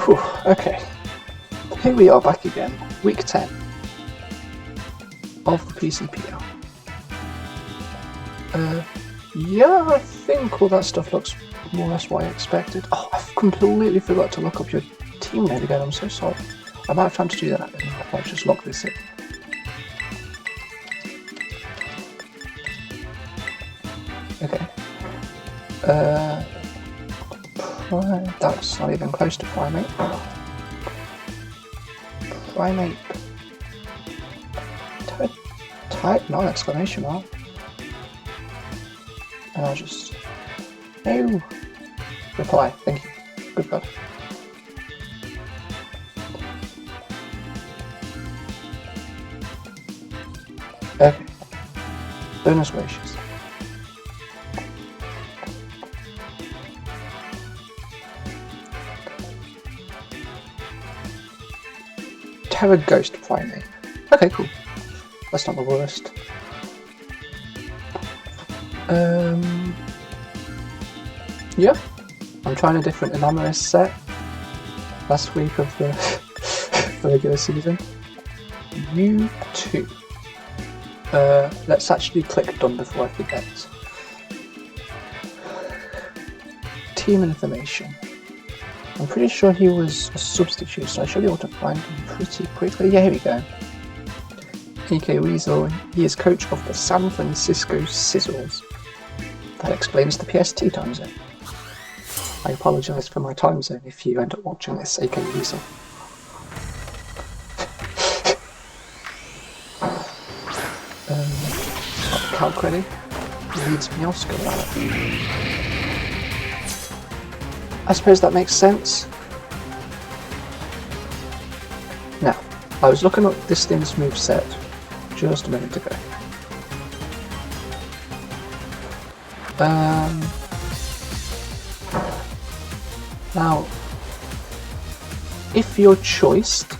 Whew, okay. Here we are back again, week 10 of the PCPL. Yeah, I think all that stuff looks more or less what I expected. Oh, I've completely forgot to look up your team name again, I'm so sorry. I might have time to do that then. I'll just lock this in. Okay. That's not even close to Primate. Primate. Type? No, exclamation mark. And I'll just... No! Reply, thank you. Good God. Okay. Bonus wishes. Tera Ghost Primate. Okay, cool. That's not the worst. Yeah. I'm trying a different Enamorus set. Last week of the regular season. You too. Let's actually click done before I forget. Team information. I'm pretty sure he was a substitute, so I should be able to find him pretty quickly. Yeah, here we go. AK Weasel, he is coach of the San Francisco Scizors. That explains the PST time zone. I apologise for my time zone if you end up watching this, AK Weasel. Calcready leads Meowscarada. I suppose that makes sense. Now, I was looking at this thing's moveset just a minute ago. Now, if you're choiced,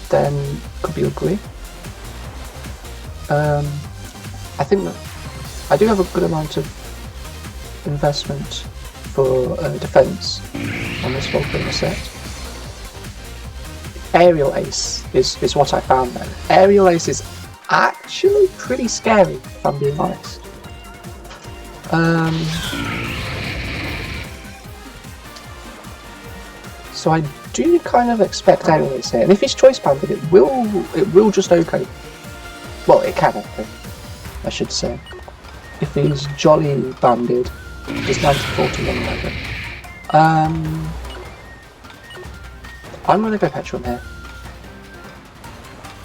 then it could be ugly. I think that I do have a good amount of investment for defense on this Volcano set. Aerial Ace is what I found then. Aerial Ace is actually pretty scary, if I'm being honest. So I do kind of expect Aerial Ace here, and if he's choice banded, it will just okay. Well, it can okay, I should say. If he's jolly banded, it's 94 to 111. I'm going to go Petulant here.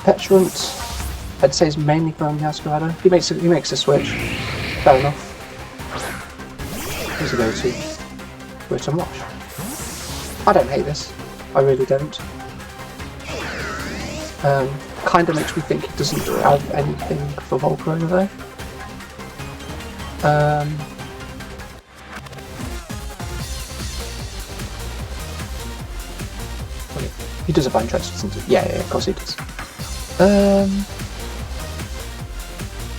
Petulant, I'd say, is mainly for Meowscarada. He makes a switch. Fair enough. Here's a go-to. Wit and Wash. I don't hate this. I really don't. Kind of makes me think he doesn't have anything for Volcarona though. He does have Vine Trust, doesn't he? Yeah, of course he does.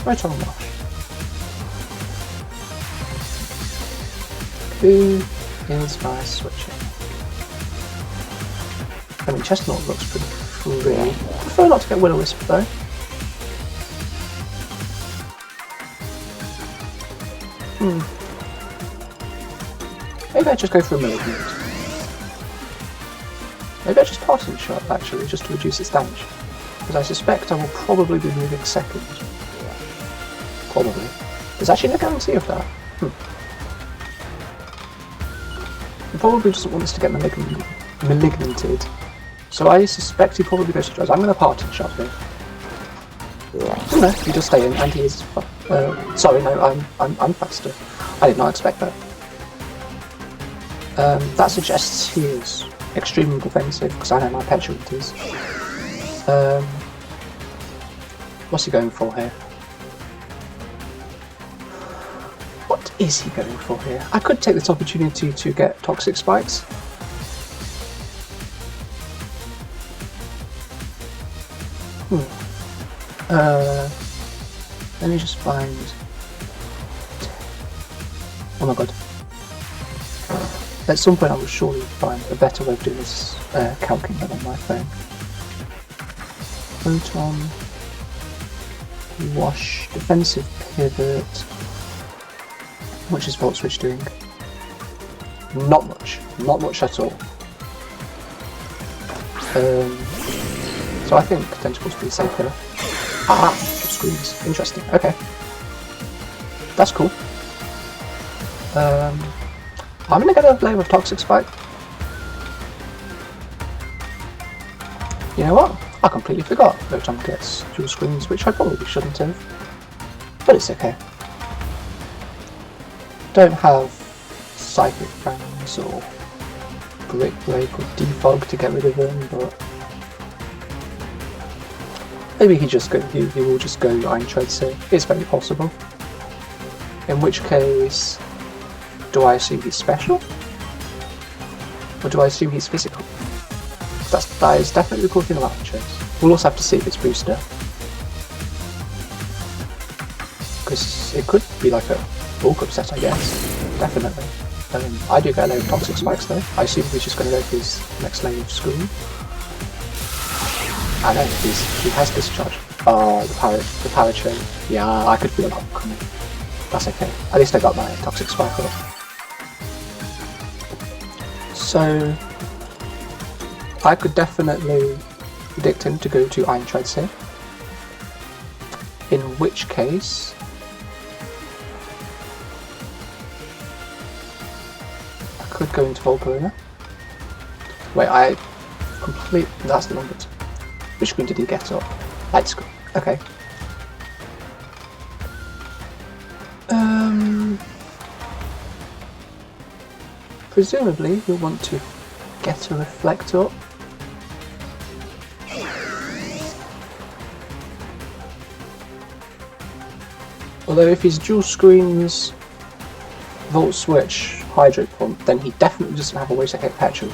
Right on Wash. Who is my switching? I mean, Chesnaught looks pretty free. I prefer not to get Will-O-Wisp though. Maybe I just go for a Malignant. Maybe I just Parting Shot actually, just to reduce its damage. Because I suspect I will probably be moving second. Probably. There's actually no guarantee of that. He probably doesn't want us to get Malignanted. So I suspect he probably goes to Jaws. I'm going to Parting Shot here. No, he does stay in, and he is. Sorry, no, I'm faster. I did not expect that. That suggests he is extremely defensive because I know my Petulant is. What's he going for here? What is he going for here? I could take this opportunity to get Toxic Spikes. Let me just find... Oh my god. At some point I will surely find a better way of doing this calcing than on my phone. Photon, wash, defensive pivot. What is Volt Switch doing? Not much at all. So I think Tentacle's pretty safe here. Ah, screens. Interesting. Okay. That's cool. I'm gonna get a Blade of Toxic Spike. You know what? I completely forgot Photon gets dual screens, which I probably shouldn't have. But it's okay. Don't have Psychic Fangs or Brick Break or Defog to get rid of them, but maybe he will just go Iron Treads here. It's very possible. In which case, do I assume he's special? Or do I assume he's physical? That is definitely the cool thing about Iron Treads. We'll also have to see if it's booster. Because it could be like a bulk upset, I guess. Definitely. I do get a load of Toxic Spikes though. I assume he's just going to go for his next lane of Screen. I know, he has Discharge. Oh, the power train. Yeah, I could feel that coming. That's okay. At least I got my Toxic Spike up. So, I could definitely predict him to go to Iron Treads here. In which case, I could go into Volcarona. Wait, that's the number 2. Which screen did he get up? Light screen. Okay. Presumably, you'll want to get a Reflect up. Although if he's dual screens Volt Switch Hydrate Pump, then he definitely doesn't have a way to hit Petrol.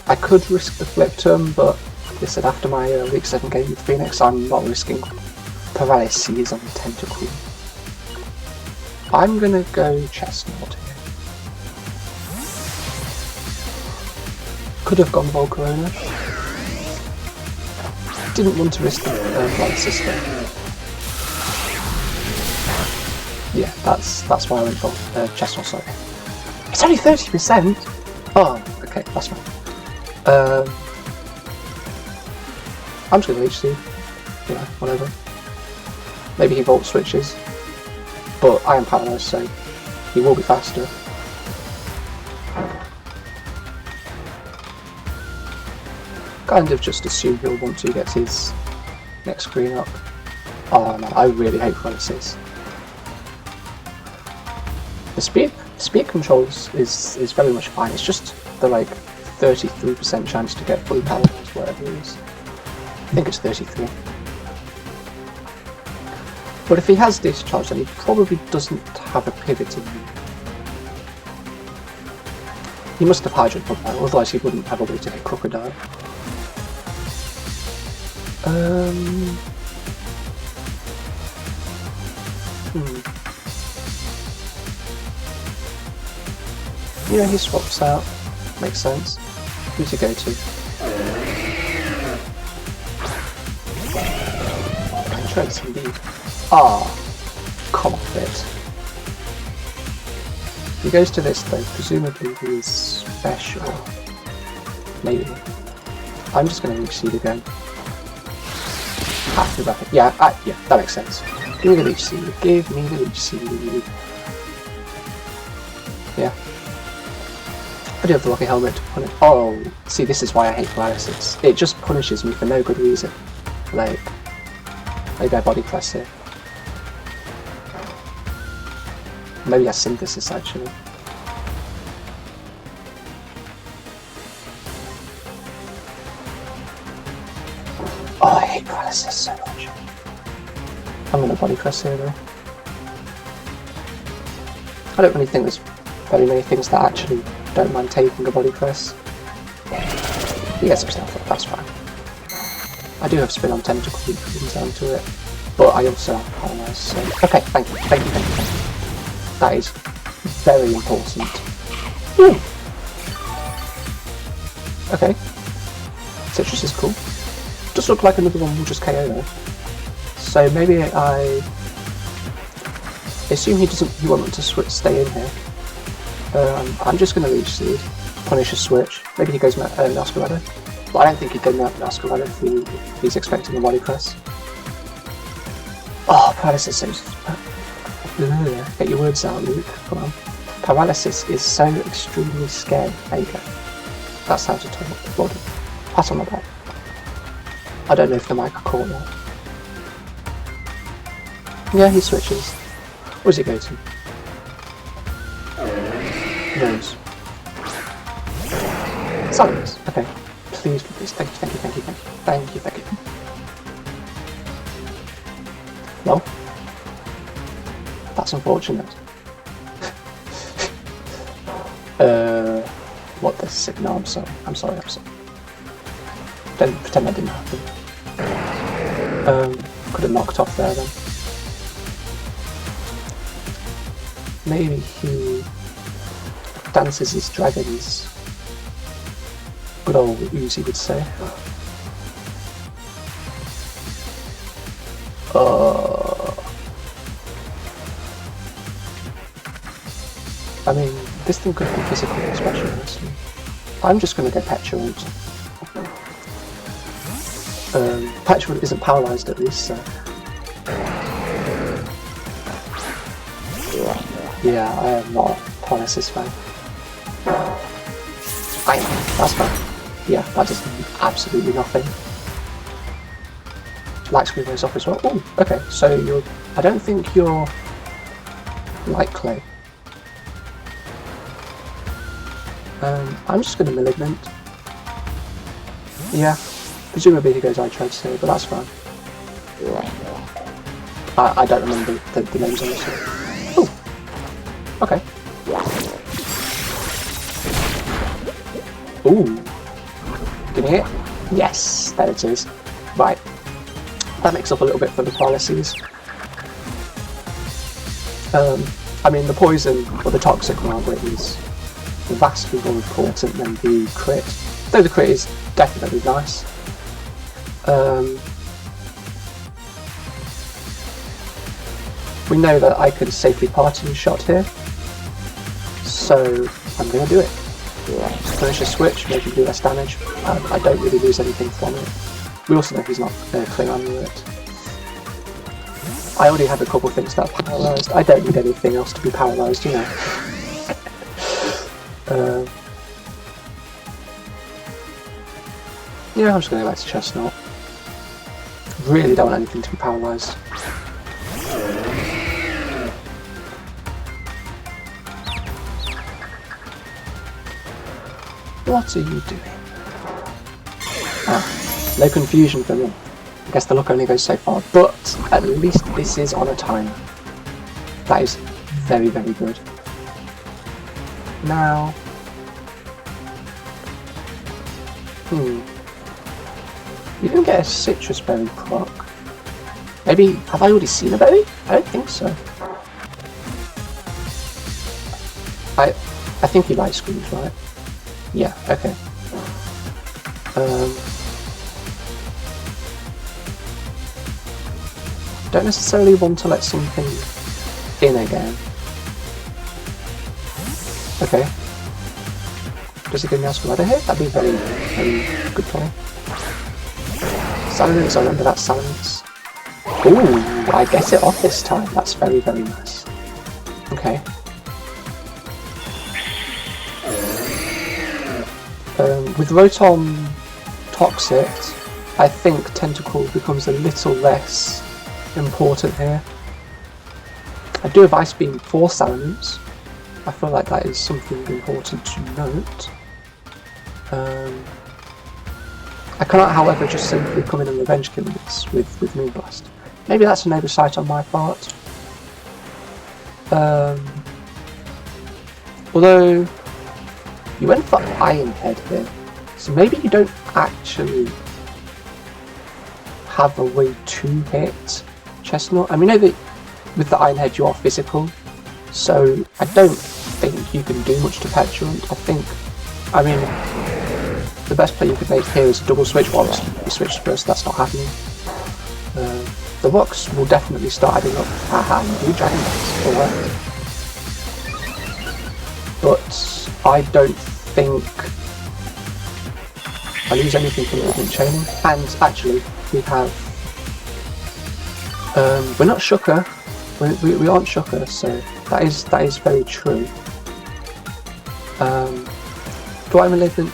I could risk the Flip Turn, but listen, after my Week 7 game with Phoenix, I'm not risking Paralysis on Tentacle. I'm gonna go Chesnaught here. Could have gone Volcarona. Didn't want to risk the Light System. Yeah, that's why I went for Chesnaught, sorry. It's only 30%! Oh, okay, that's fine. I'm just gonna Leech Seed. You know, whatever. Maybe he Volt Switches. But I am paralysed, so he will be faster. Kind of just assume he'll want to get his next screen up. Oh man, I really hate paralysis. The speed controls is very much fine. It's just the like 33% chance to get fully paralysed, whatever it is. I think it's 33. But if he has Discharge, then he probably doesn't have a pivot in him. He must have Hydrate Pump now, otherwise he wouldn't have a way to hit Krookodile. Yeah, he swaps out. Makes sense. Who's he go to? Treads indeed. Ah, come off it. He goes to this though, presumably he is special. Maybe. I'm just going to Leech Seed again. After that, yeah, that makes sense. Give me the Leech Seed, give me the Leech Seed. Yeah. I do have the Lucky Helmet to punish. Oh, see, this is why I hate paralysis. It just punishes me for no good reason. Like, maybe I body press here. Maybe I Synthesis actually. Oh, I hate paralysis so much. I'm gonna body press here though. I don't really think there's very many things that actually don't mind taking a body press. He gets some stuff up, that's fine. I do have Spin on Tentacle, which comes down to it, but I also have Paralyze, so... Okay, thank you. That is Very important. Ooh. Okay. Citrus is cool. Does look like another one will just KO though. So maybe I assume he won't want to stay in here. I'm just going to Leech Seed, punish a switch. Maybe he goes Masquerado. But I don't think he'd go Masquerado if he's expecting a Wally Press. Oh, paralysis is so... Get your words out, Luke. Come on. Paralysis is so extremely scary. There you go. That's how to talk. Well done. Pat on the back. I don't know if the mic caught that. Yeah, he switches. Where does he go to? Rose. Silence. Okay. Please, please. Thank you, thank you, thank you, thank you. Thank you, thank you. Well, that's unfortunate. What the sick? No, I'm sorry. I'm sorry. Don't pretend that didn't happen. Could have knocked off there then. Maybe he dances his dragons. Good old Uzi would say. I mean, this thing could be physical, especially honestly. I'm just going to go Petulant. Petulant isn't paralysed at least, so... Yeah, I am not a paralysis fan. That's fine. Yeah, that does absolutely nothing. Zalaxyque goes off as well. Oh, okay, so you're... I don't think you're... Light Clay. I'm just going to Malignant. Yeah, presumably he goes I-Treads here, but that's fine. I don't remember the names on this one. Oh, okay. Ooh. Can you hear it? Yes, there it is. Right. That makes up a little bit for the paralyses. I mean, the poison, or the toxic rather, is vastly more important than the crit. Though the crit is definitely nice. We know that I can safely party shot here, so I'm going to do it. Finish a switch, maybe do less damage. I don't really lose anything from it. We also know he's not clear amulet. I already have a couple of things that are paralysed. I don't need anything else to be paralysed, you know. Yeah, I'm just going to go back to Chesnaught. Really don't want anything to be paralysed. What are you doing? Ah, no confusion for me. I guess the luck only goes so far, but at least this is on a timer. That is very, very good. Now... You can get a citrus berry proc. Maybe, have I already seen a berry? I don't think so. I think he likes screws, right? Yeah, okay. Don't necessarily want to let something in again. Okay. Does he give me Masquerado here? That'd be very, very good play. Silence, I remember that silence. Ooh, I get it off this time. That's very, very nice. Okay. With Rotom Toxic, I think Tentacle becomes a little less important here. I do have Ice Beam for Salamence. I feel like that is something important to note. I cannot, however, just simply come in and revenge kill this with Moonblast. Maybe that's an oversight on my part. Although, you went for Iron Head here, so maybe you don't actually have a way to hit Chesnaught. I mean, I know that with the Iron Head you are physical, so I don't you can do much to Petulant. I mean, the best play you could make here is a double switch. Well, you switch first, that's not happening. The rocks will definitely start adding up. Haha, you do Dragon Dance, alright. But I don't think I lose anything from movement chaining. And actually, we have... we're not Shooker. We aren't Shooker, so that is very true. Do I Malignant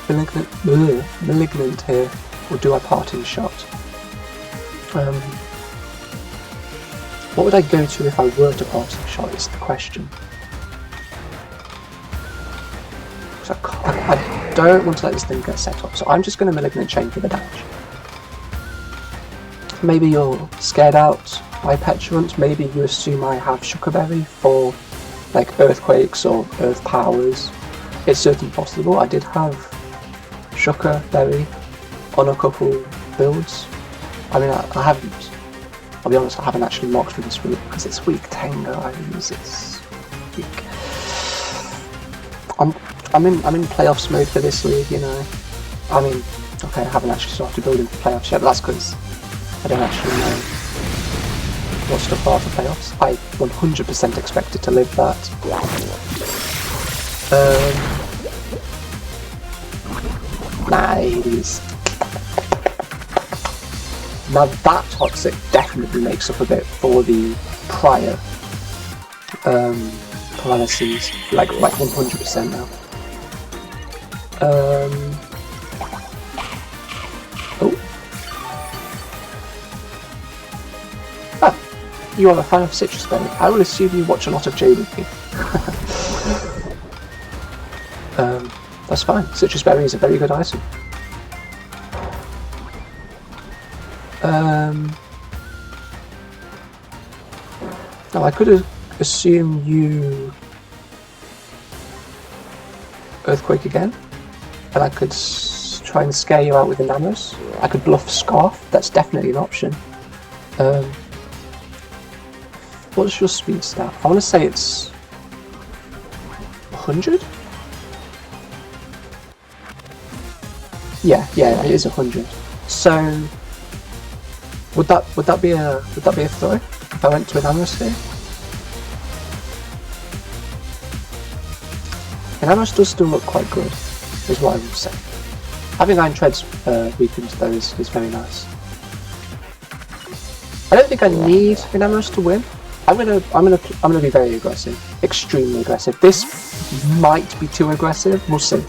here, or do I Parting Shot? What would I go to if I were to Parting Shot is the question. So I don't want to let this thing get set up, so I'm just going to Malignant Chain for the damage. Maybe you're scared out by Petulant, maybe you assume I have Shookerberry for like Earthquakes or Earth Powers. It's certainly possible. I did have Shookerberry on a couple builds. I mean, I haven't, I'll be honest, I haven't actually mocked for this week because it's week 10, guys. It's week. I'm in playoffs mode for this league, you know. I mean, okay, I haven't actually started building for playoffs yet, but that's because I don't actually know what stuff are for playoffs. I 100% expected to live that. Nice. Now that Toxic definitely makes up a bit for the prior paralyses, like 100% now. Oh. Ah, you are a fan of Citrus Berry. I will assume you watch a lot of JDP. That's fine. Citrus Berry is a very good item. Now I could assume you Earthquake again, and I could try and scare you out with Enamorus. I could bluff Scarf, that's definitely an option. What's your speed stat? I want to say it's 100? Yeah, it is 100. So would that be a throw if I went to Enamorus here? Enamorus does still look quite good, is what I would say. Having Iron Treads weakened though is very nice. I don't think I need Enamorus to win. I'm gonna be very aggressive, extremely aggressive. This might be too aggressive. We'll see.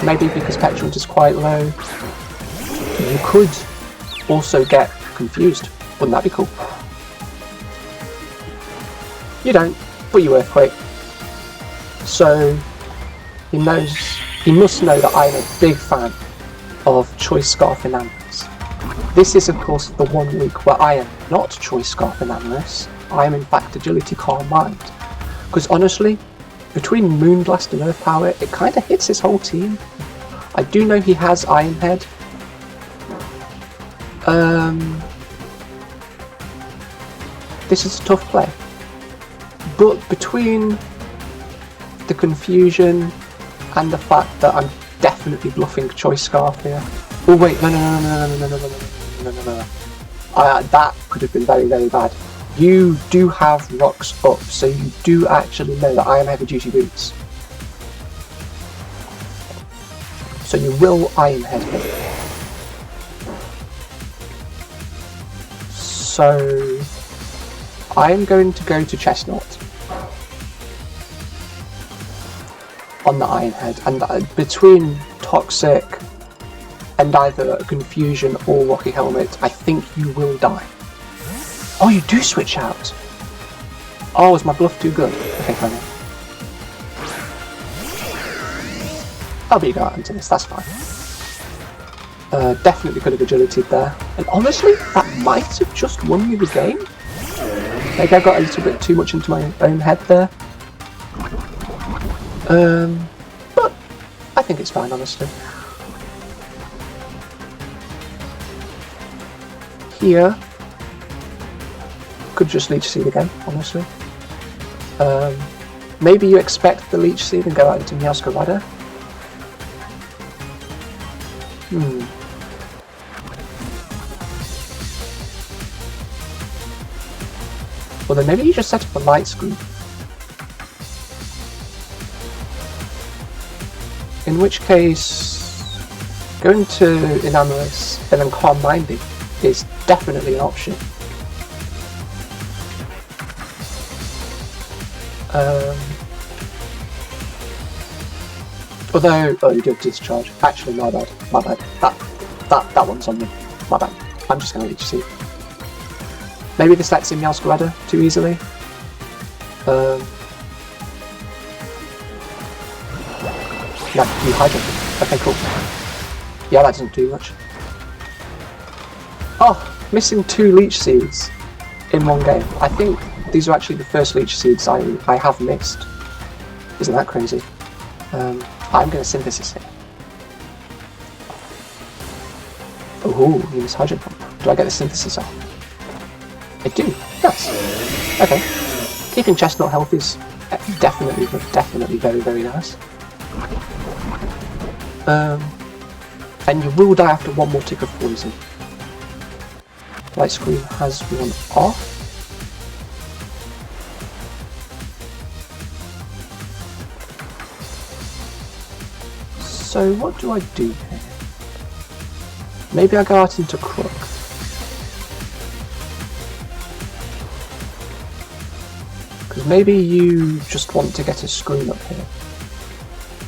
Maybe because Petulant is quite low. You could also get confused. Wouldn't that be cool? You don't, but you Earthquake. So he must know that I am a big fan of Choice Scarf Enamorus. This is of course the 1 week where I am not Choice Scarf Enamorus. I am in fact Agility Calm Mind. Because honestly, between Moonblast and Earth Power, it kind of hits his whole team. I do know he has Iron Head. This is a tough play. But between the confusion and the fact that I'm definitely bluffing Choice Scarf here. Oh wait, no. That could have been very, very bad. You do have rocks up, so you do actually know that I am Heavy Duty Boots. So you will Iron Head him. So I am going to go to Chesnaught on the Iron Head, and between Toxic and either Confusion or Rocky Helmet, I think you will die. Oh, you do switch out! Oh, is my bluff too good? Okay, fine. I'll be guard into this, that's fine. Definitely could have agility there. And honestly, that might have just won me the game. Maybe I got a little bit too much into my own head there. But I think it's fine, honestly. Here, could just Leech Seed again, honestly. Maybe you expect the Leech Seed and go out into Meowscarada? Well then maybe you just set up a light screen. In which case, going to Enamorus and then Calm Minding is definitely an option. Although, oh, you do have Discharge. Actually, my bad. That one's on me. My bad. I'm just going to Leech Seed. Maybe this lets in Meowscarada too easily. No, you Hydro. Okay, cool. Yeah, that doesn't do much. Oh, missing 2 Leech Seeds in one game. I think these are actually the first Leech Seeds I have missed. Isn't that crazy? I'm going to Synthesis it. Ooh, you miss Hydro Pump. Do I get the Synthesis off? I do. Nice. Okay. Keeping Chesnaught health is definitely very, very nice. And you will die after one more tick of poison. Light Screen has one off. So what do I do here? Maybe I go out into Krook. Because maybe you just want to get a screen up here.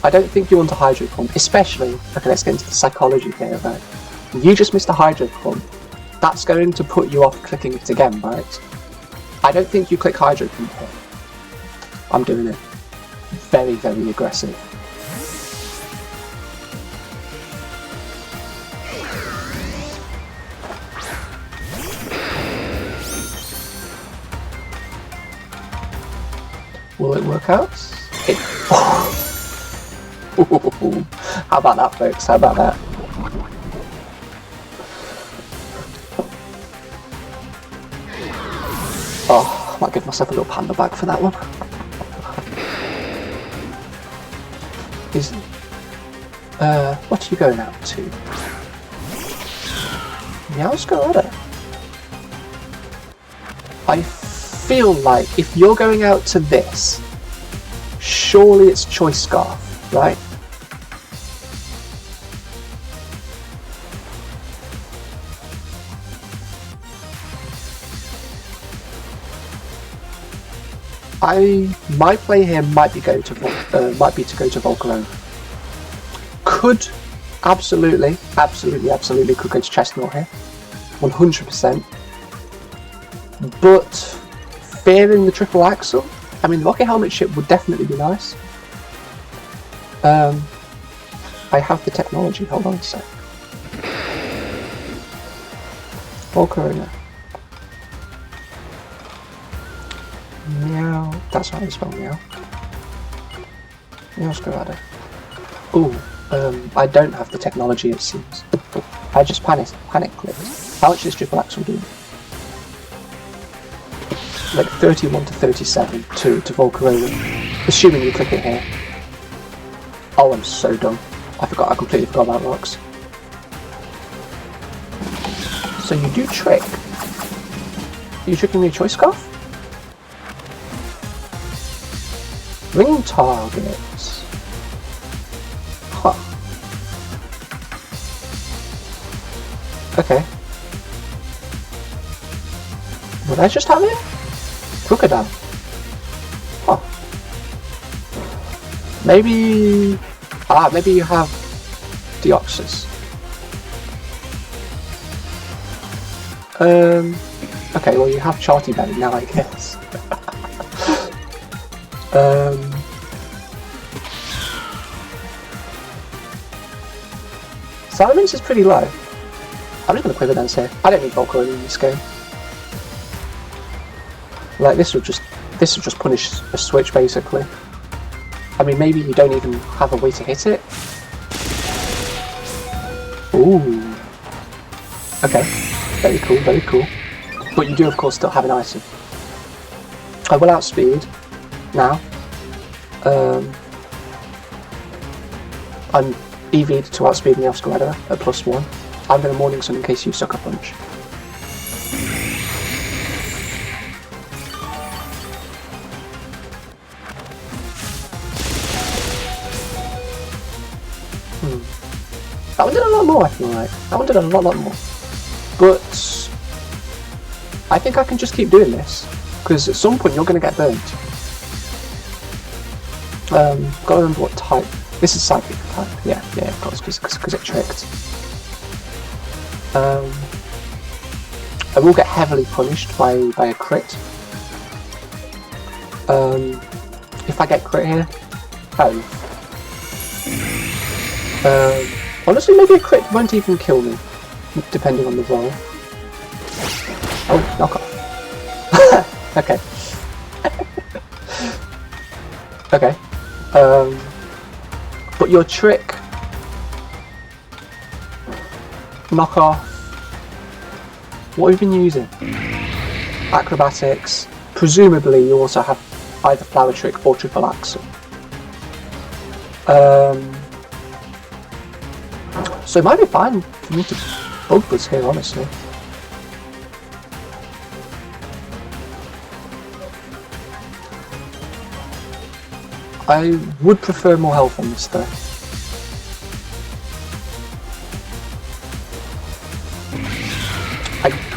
I don't think you want a Hydro Pump, especially, okay, let's get into the psychology here, right? You just missed a Hydro Pump. That's going to put you off clicking it again, right? I don't think you click Hydro Pump here. I'm doing it. Very, very aggressive. Will it work out? It... How about that, folks? How about that? Oh, I might give myself a little panda bag for that one. What are you going out to? Meowscarada. I feel like if you're going out to this, surely it's Choice Scarf, right? My play here might be to go to Volcarona. Could absolutely could go to Chesnaught here, 100%. But fearing the triple axle, I mean, the Rocket Helmet ship would definitely be nice. I have the technology. Hold on a sec. Volcarona. Meow. That's how you spell meow. Meowscarada. Ooh, I don't have the technology, it seems. I just panic clicked. How much is triple axle doing? Like 31 to 37 to Volcarona. Assuming you click it here. Oh, I'm so dumb. I completely forgot about rocks. So you do trick. Are you tricking me a Choice Scarf? Ring targets. Huh. Okay. Would I just have it? Krookodile. Huh. Maybe... maybe you have Deoxys. Okay, well you have Charty Belly now, I guess. Salamence is pretty low. I'm just going to Quiver Dance here. I don't need Volcarona in this game. Like, this will just punish a switch, basically. I mean, maybe you don't even have a way to hit it. Ooh. Okay. Very cool, very cool. But you do, of course, still have an item. I will outspeed now. I'm EV'd to outspeed the Oscarada at +1. I'm going to Morning Sun in case you Sucker Punch. That one did a lot more, I feel like. That one did a lot more. But I think I can just keep doing this, because at some point you're going to get burnt. Gotta remember what type. This is Psychic type. Yeah, of course, because it tricked. I will get heavily punished by a crit. If I get crit here, honestly, maybe a crit won't even kill me, depending on the roll. Oh, knock off. Okay. Okay. But your trick, knock off. What have you been using? Acrobatics. Presumably, you also have either Flower Trick or Triple Axle. So it might be fine for me to bug buzz here, honestly. I would prefer more health on this though.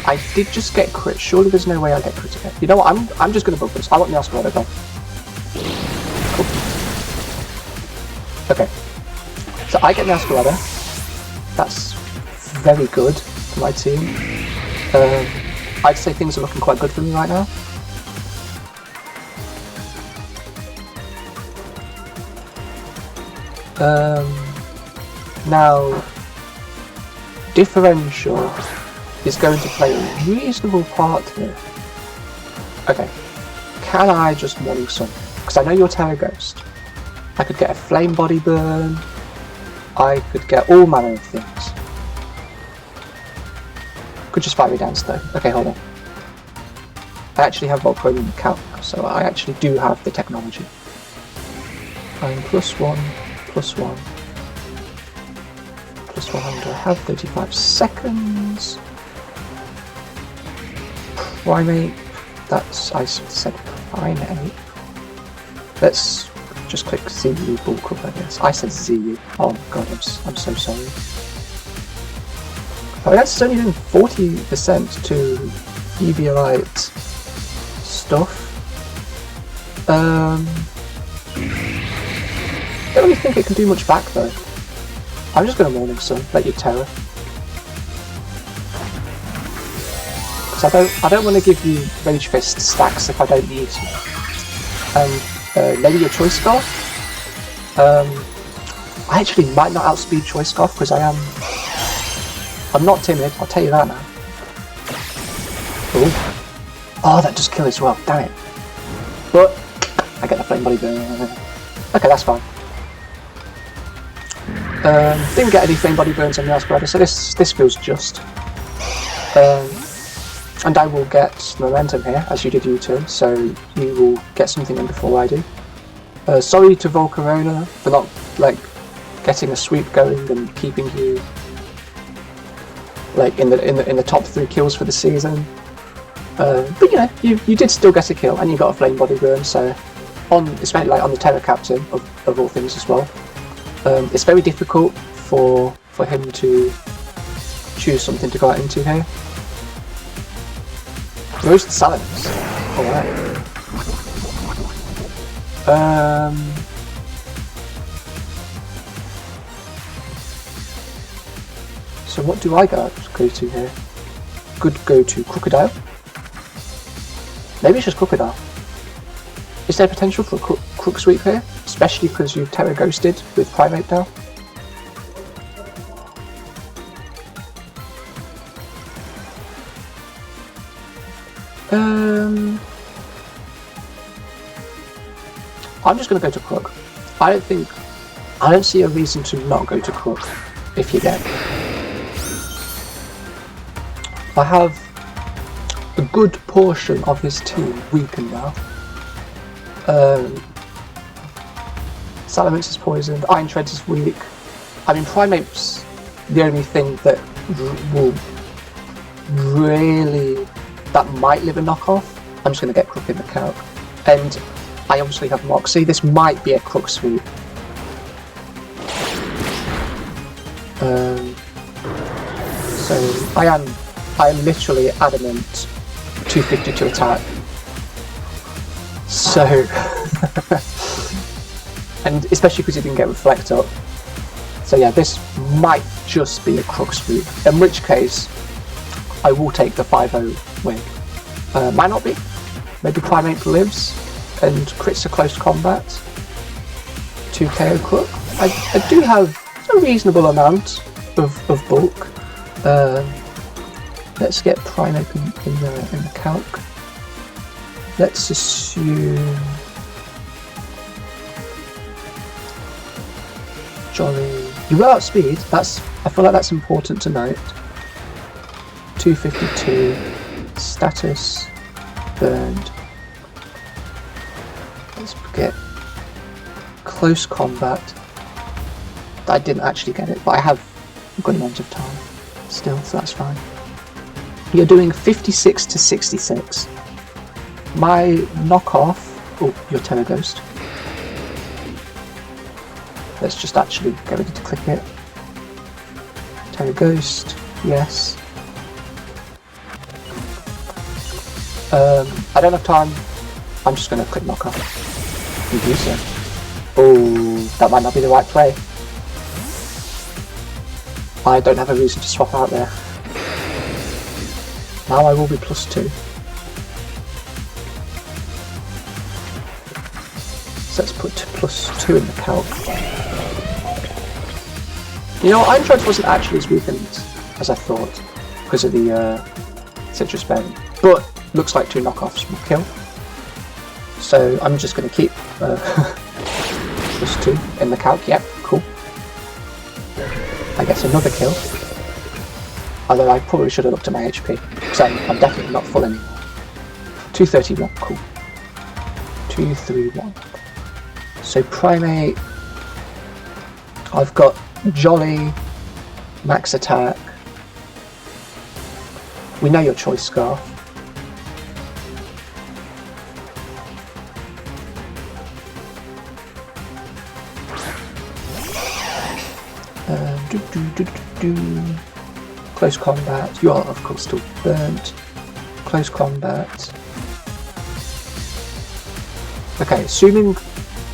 I did just get crit. Surely there's no way I get crit again. You know what? I'm just gonna bug buzz. I want the Oscarada gone. Cool. Okay. So I get the Oscarada. That's very good for my team. I'd say things are looking quite good for me right now. Now, Differential is going to play a reasonable part here. Okay, can I just Morning Sun? Because I know you're Tera Ghost. I could get a Flame Body Burn. I could get all manner of things. Could just fight me down though. Okay, hold on. I actually have Volcro in the count, so I actually do have the technology. I'm +1, +1, +100. I have 35 seconds. Primate. That's, I said Primate. Let's just click ZU Bulletproof, I guess. I said ZU. Oh my god, I'm so sorry. Oh, that's only doing 40% to Eviolite stuff. Don't really think it can do much back though. I'm just going to Morning Sun, let you Tera. Because I don't want to give you Rage Fist stacks if I don't need to. And maybe your Choice Scarf. I actually might not outspeed Choice Scarf because I'm not timid, I'll tell you that now. Ooh. Oh, that does kill as well, damn it. But I get the Flame Body Burn. Okay, that's fine. Didn't get any Flame Body Burns on the Oscarada, so this feels just. And I will get momentum here, as you did U-turn, so you will get something in before I do. Sorry to Volcarona for not, like, getting a sweep going and keeping you, like, in the top 3 kills for the season. But you know, you did still get a kill, and you got a Flame Body Burn, so especially like on the Tera Captain of all things as well. It's very difficult for him to choose something to go out into here. Roast Salads. Alright. So what do I go to here? Could go to Krookodile. Maybe it's just Krookodile. Is there potential for a Krook sweep here? Especially because you've Tera Ghosted with Primate now? I'm just going to go to Krook. I don't see a reason to not go to Krook if you get. I have a good portion of his team weakened now. Salamence is poisoned. Iron Treads is weak. I mean, Primate's the only thing that will really... that might live a knockoff. I'm just going to get Krook in the calc. And I obviously have Moxie. This might be a Krook sweep. So I am literally adamant 250 to attack. So, and especially because he didn't get Reflect up. So yeah, this might just be a Krook sweep. In which case, I will take the 5-0 win. Might not be. Maybe Primate lives and crits a close combat. 2 KO Krook. I do have a reasonable amount of bulk. Let's get Primate in the calc. Let's assume Jolly. You will outspeed. I feel like that's important to note. 252 status burned. Let's get close combat. I didn't actually get it, but I have a good amount of time still, so that's fine. You're doing 56 to 66. My knockoff. Oh, your Tera Ghost. Let's just actually get ready to click it. Tera Ghost, yes. I don't have time. I'm just going to click knockoff. And do so. Oh, that might not be the right play. I don't have a reason to swap out there. Now I will be +2. So let's put +2 in the calc. You know, Iron Treads wasn't actually as weakened as I thought because of the citrus berry, but looks like 2 knockoffs will kill. So I'm just going to keep +2 in the calc. Yep, cool. I guess another kill. Although I probably should have looked at my HP, because I'm definitely not full anymore. 231, cool. 231. So Primate, I've got Jolly, max attack. We know your choice, Scarf. Close combat. You are of course still burnt. Close combat. Okay, assuming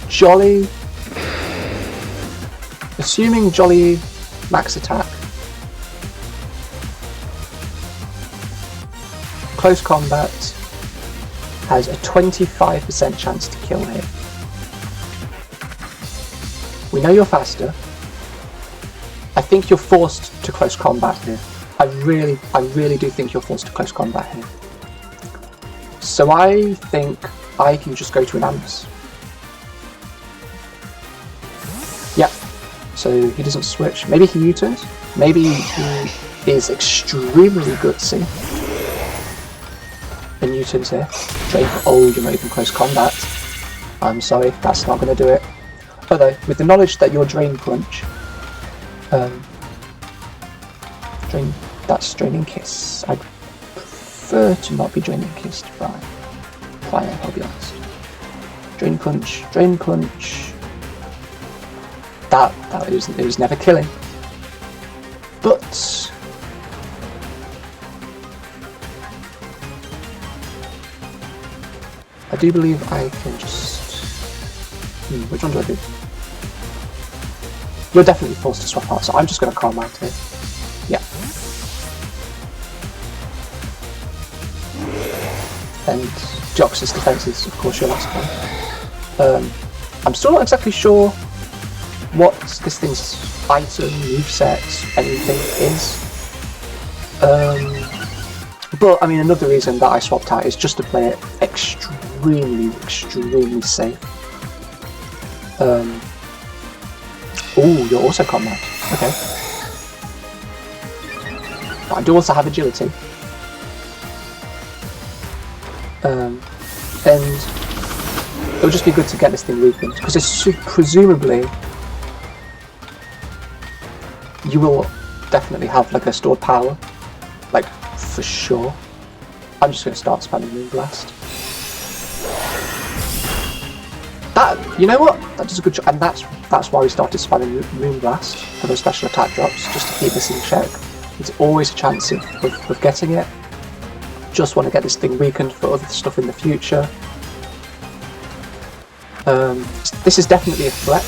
Jolly max attack. Close combat has a 25% chance to kill here. We know you're faster. I think you're forced to close combat here. I really do think you're forced to close combat here. So I think I can just go to Enamorus. Yep. So he doesn't switch. Maybe he U-turns. Maybe he is extremely gutsy and U-turns here. Oh, you're not even close combat. I'm sorry, that's not going to do it. Although, with the knowledge that you're Drain Punch, that's Draining Kiss. I'd prefer to not be Draining Kissed by Primate, I'll be honest. Drain Punch. It was never killing. But I do believe I can just... which one do I do? You're definitely forced to swap out, so I'm just going to calm out here. Yeah. And Jox's defense is, of course, your last one. I'm still not exactly sure what this thing's item, moveset, anything is. But, I mean, another reason that I swapped out is just to play it extremely safe. Oh, you're also combat. Okay. But I do also have agility. And it'll just be good to get this thing weakened, because presumably you will definitely have like a stored power, like for sure. I'm just going to start spamming Moonblast. That, you know what? That does a good job, and that's why we started spamming Moonblast for those special attack drops, just to keep this in check. It's always a chance of getting it. Just want to get this thing weakened for other stuff in the future. This is definitely a threat.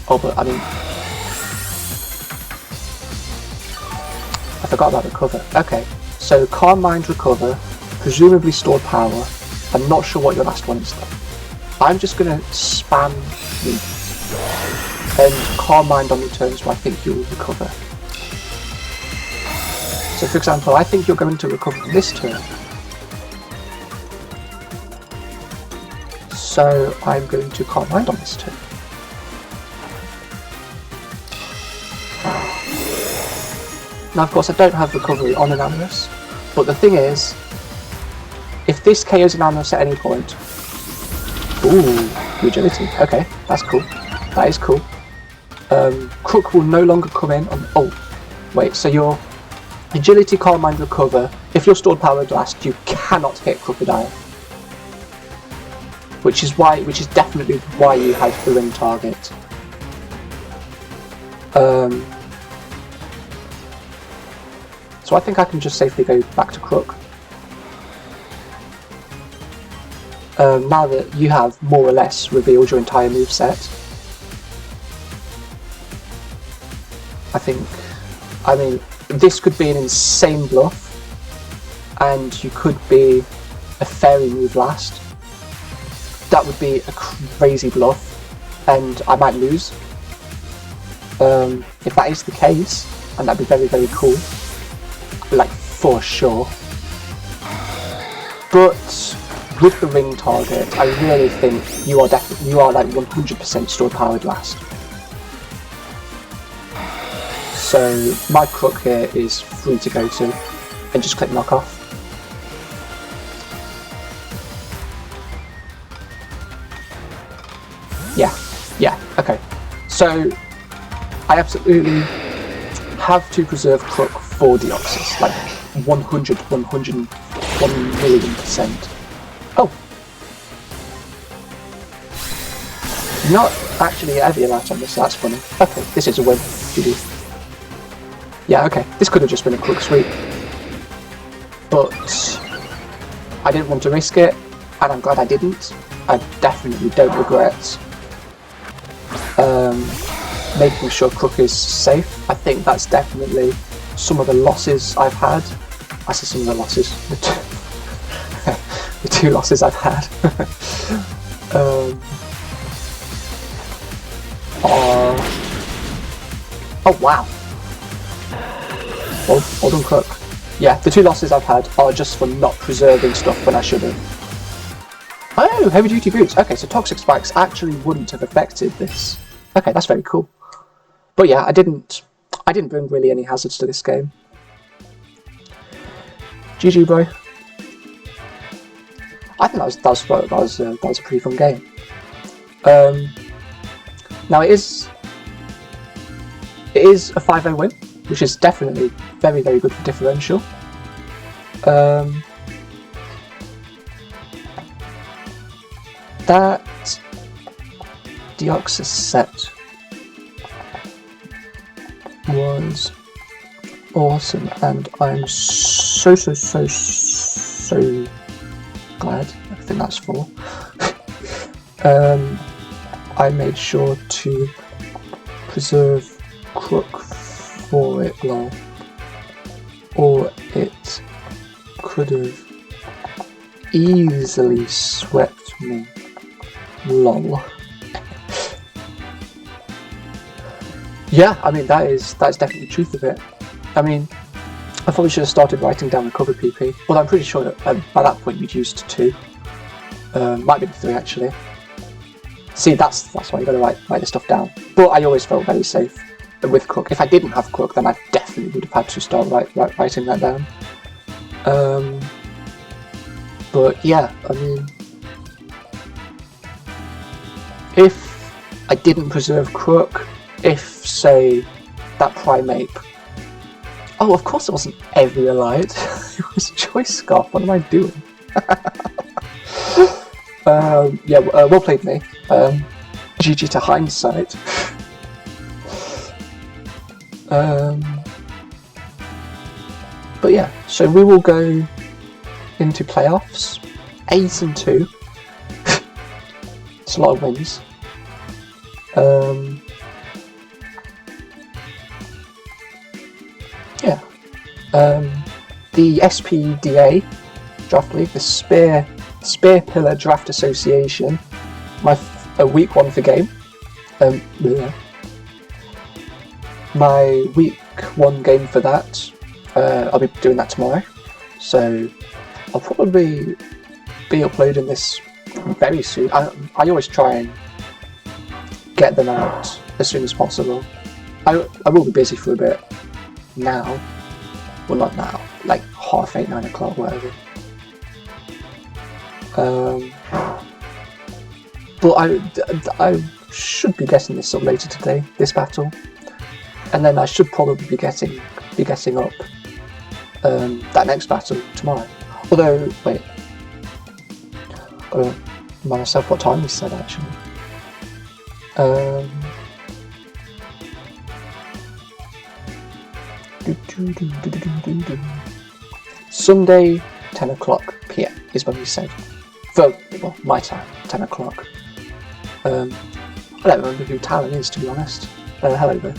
Oh, but I mean, I forgot about recover. Okay, so Calm Mind, recover, presumably stored power. I'm not sure what your last one is though. I'm just gonna spam and Calm Mind on the turns where I think you'll recover. So for example, I think you're going to recover this turn. So I'm going to Calm Mind on this turn. Now of course I don't have recovery on Enamorus, but the thing is, if this KOs Enamorus at any point... Ooh, agility, okay, that's cool. That is cool. Krook will no longer come in on... Oh, wait, so your agility, Calm Mind, recover. If you're stored power blast, you cannot hit Krookodile. Which is definitely why you had the ring target. So I think I can just safely go back to Krook. Now that you have more or less revealed your entire moveset. I mean, this could be an insane bluff, and you could be a fairy Moonblast. That would be a crazy bluff, and I might lose. If that is the case, and that'd be very, very cool. Like, for sure. But with the ring target, I really think you are like 100% stored power blast. So my Krook here is free to go to, and just click knock off. Yeah, okay. So I absolutely have to preserve Krook for Deoxys, like 1,000,000,000%. Oh! Not actually heavy alert on this, so that's funny. Okay, this is a win. GG. Yeah, okay, this could have just been a Krook sweep. But I didn't want to risk it, and I'm glad I didn't. I definitely don't regret making sure Krook is safe. I think that's definitely some of the losses I've had. I say some of the losses. The two losses I've had are... Oh wow! Well done, Krook. Yeah, the two losses I've had are just for not preserving stuff when I should have. Oh, heavy duty boots. Okay, so toxic spikes actually wouldn't have affected this. Okay, that's very cool. But yeah, I didn't bring really any hazards to this game. GG, bro. I think that was a pretty fun game. Now it is a 5-0 win, which is definitely very, very good for Differential. That Deoxys set was awesome, and I'm so glad. I think that's 4. I made sure to preserve Krook for it, lol. Or it could have easily swept me, lol. Yeah, I mean that's definitely the truth of it. I mean, I probably should have started writing down recovered PP. Well, I'm pretty sure that by that point you'd used 2. Might be 3 actually. See, that's why you got to write this stuff down. But I always felt very safe with Krook. If I didn't have Krook, then I definitely would have had to start writing that down. But yeah, I mean, if I didn't preserve Krook, if, say, that Primate... Oh, of course it wasn't Eviolite, it was Choice Scarf, what am I doing? Yeah, well played, me. GG to hindsight. But yeah, so we will go into playoffs, 8-2. It's a lot of wins. Yeah. The SPDA Draft League, the Spear Pillar Draft Association, a week 1 for game. Yeah. My week 1 game for that. I'll be doing that tomorrow, so I'll probably be uploading this very soon. I always try and get them out as soon as possible. I will be busy for a bit now. Well, not now, like 8:30, 9 o'clock, whatever. But I should be getting this up later today, this battle, and then I should probably be getting up that next battle tomorrow. Although, wait, gotta remind myself what time we said actually. Sunday, 10 o'clock PM is when we said. Well, my time, 10 o'clock. I don't remember who Talon is, to be honest. Hello there.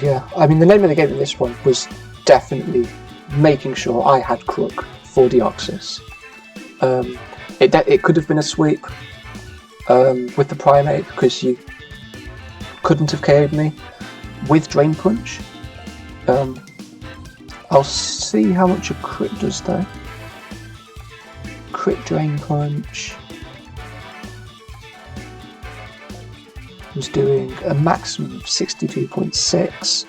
Yeah, I mean, the name of the game in this one was definitely making sure I had Krook for Deoxys. It could have been a sweep with the Primate, because you couldn't have KO'd me with Drain Punch. I'll see how much a crit does though. Crit Drain Punch was doing a maximum of 62.6,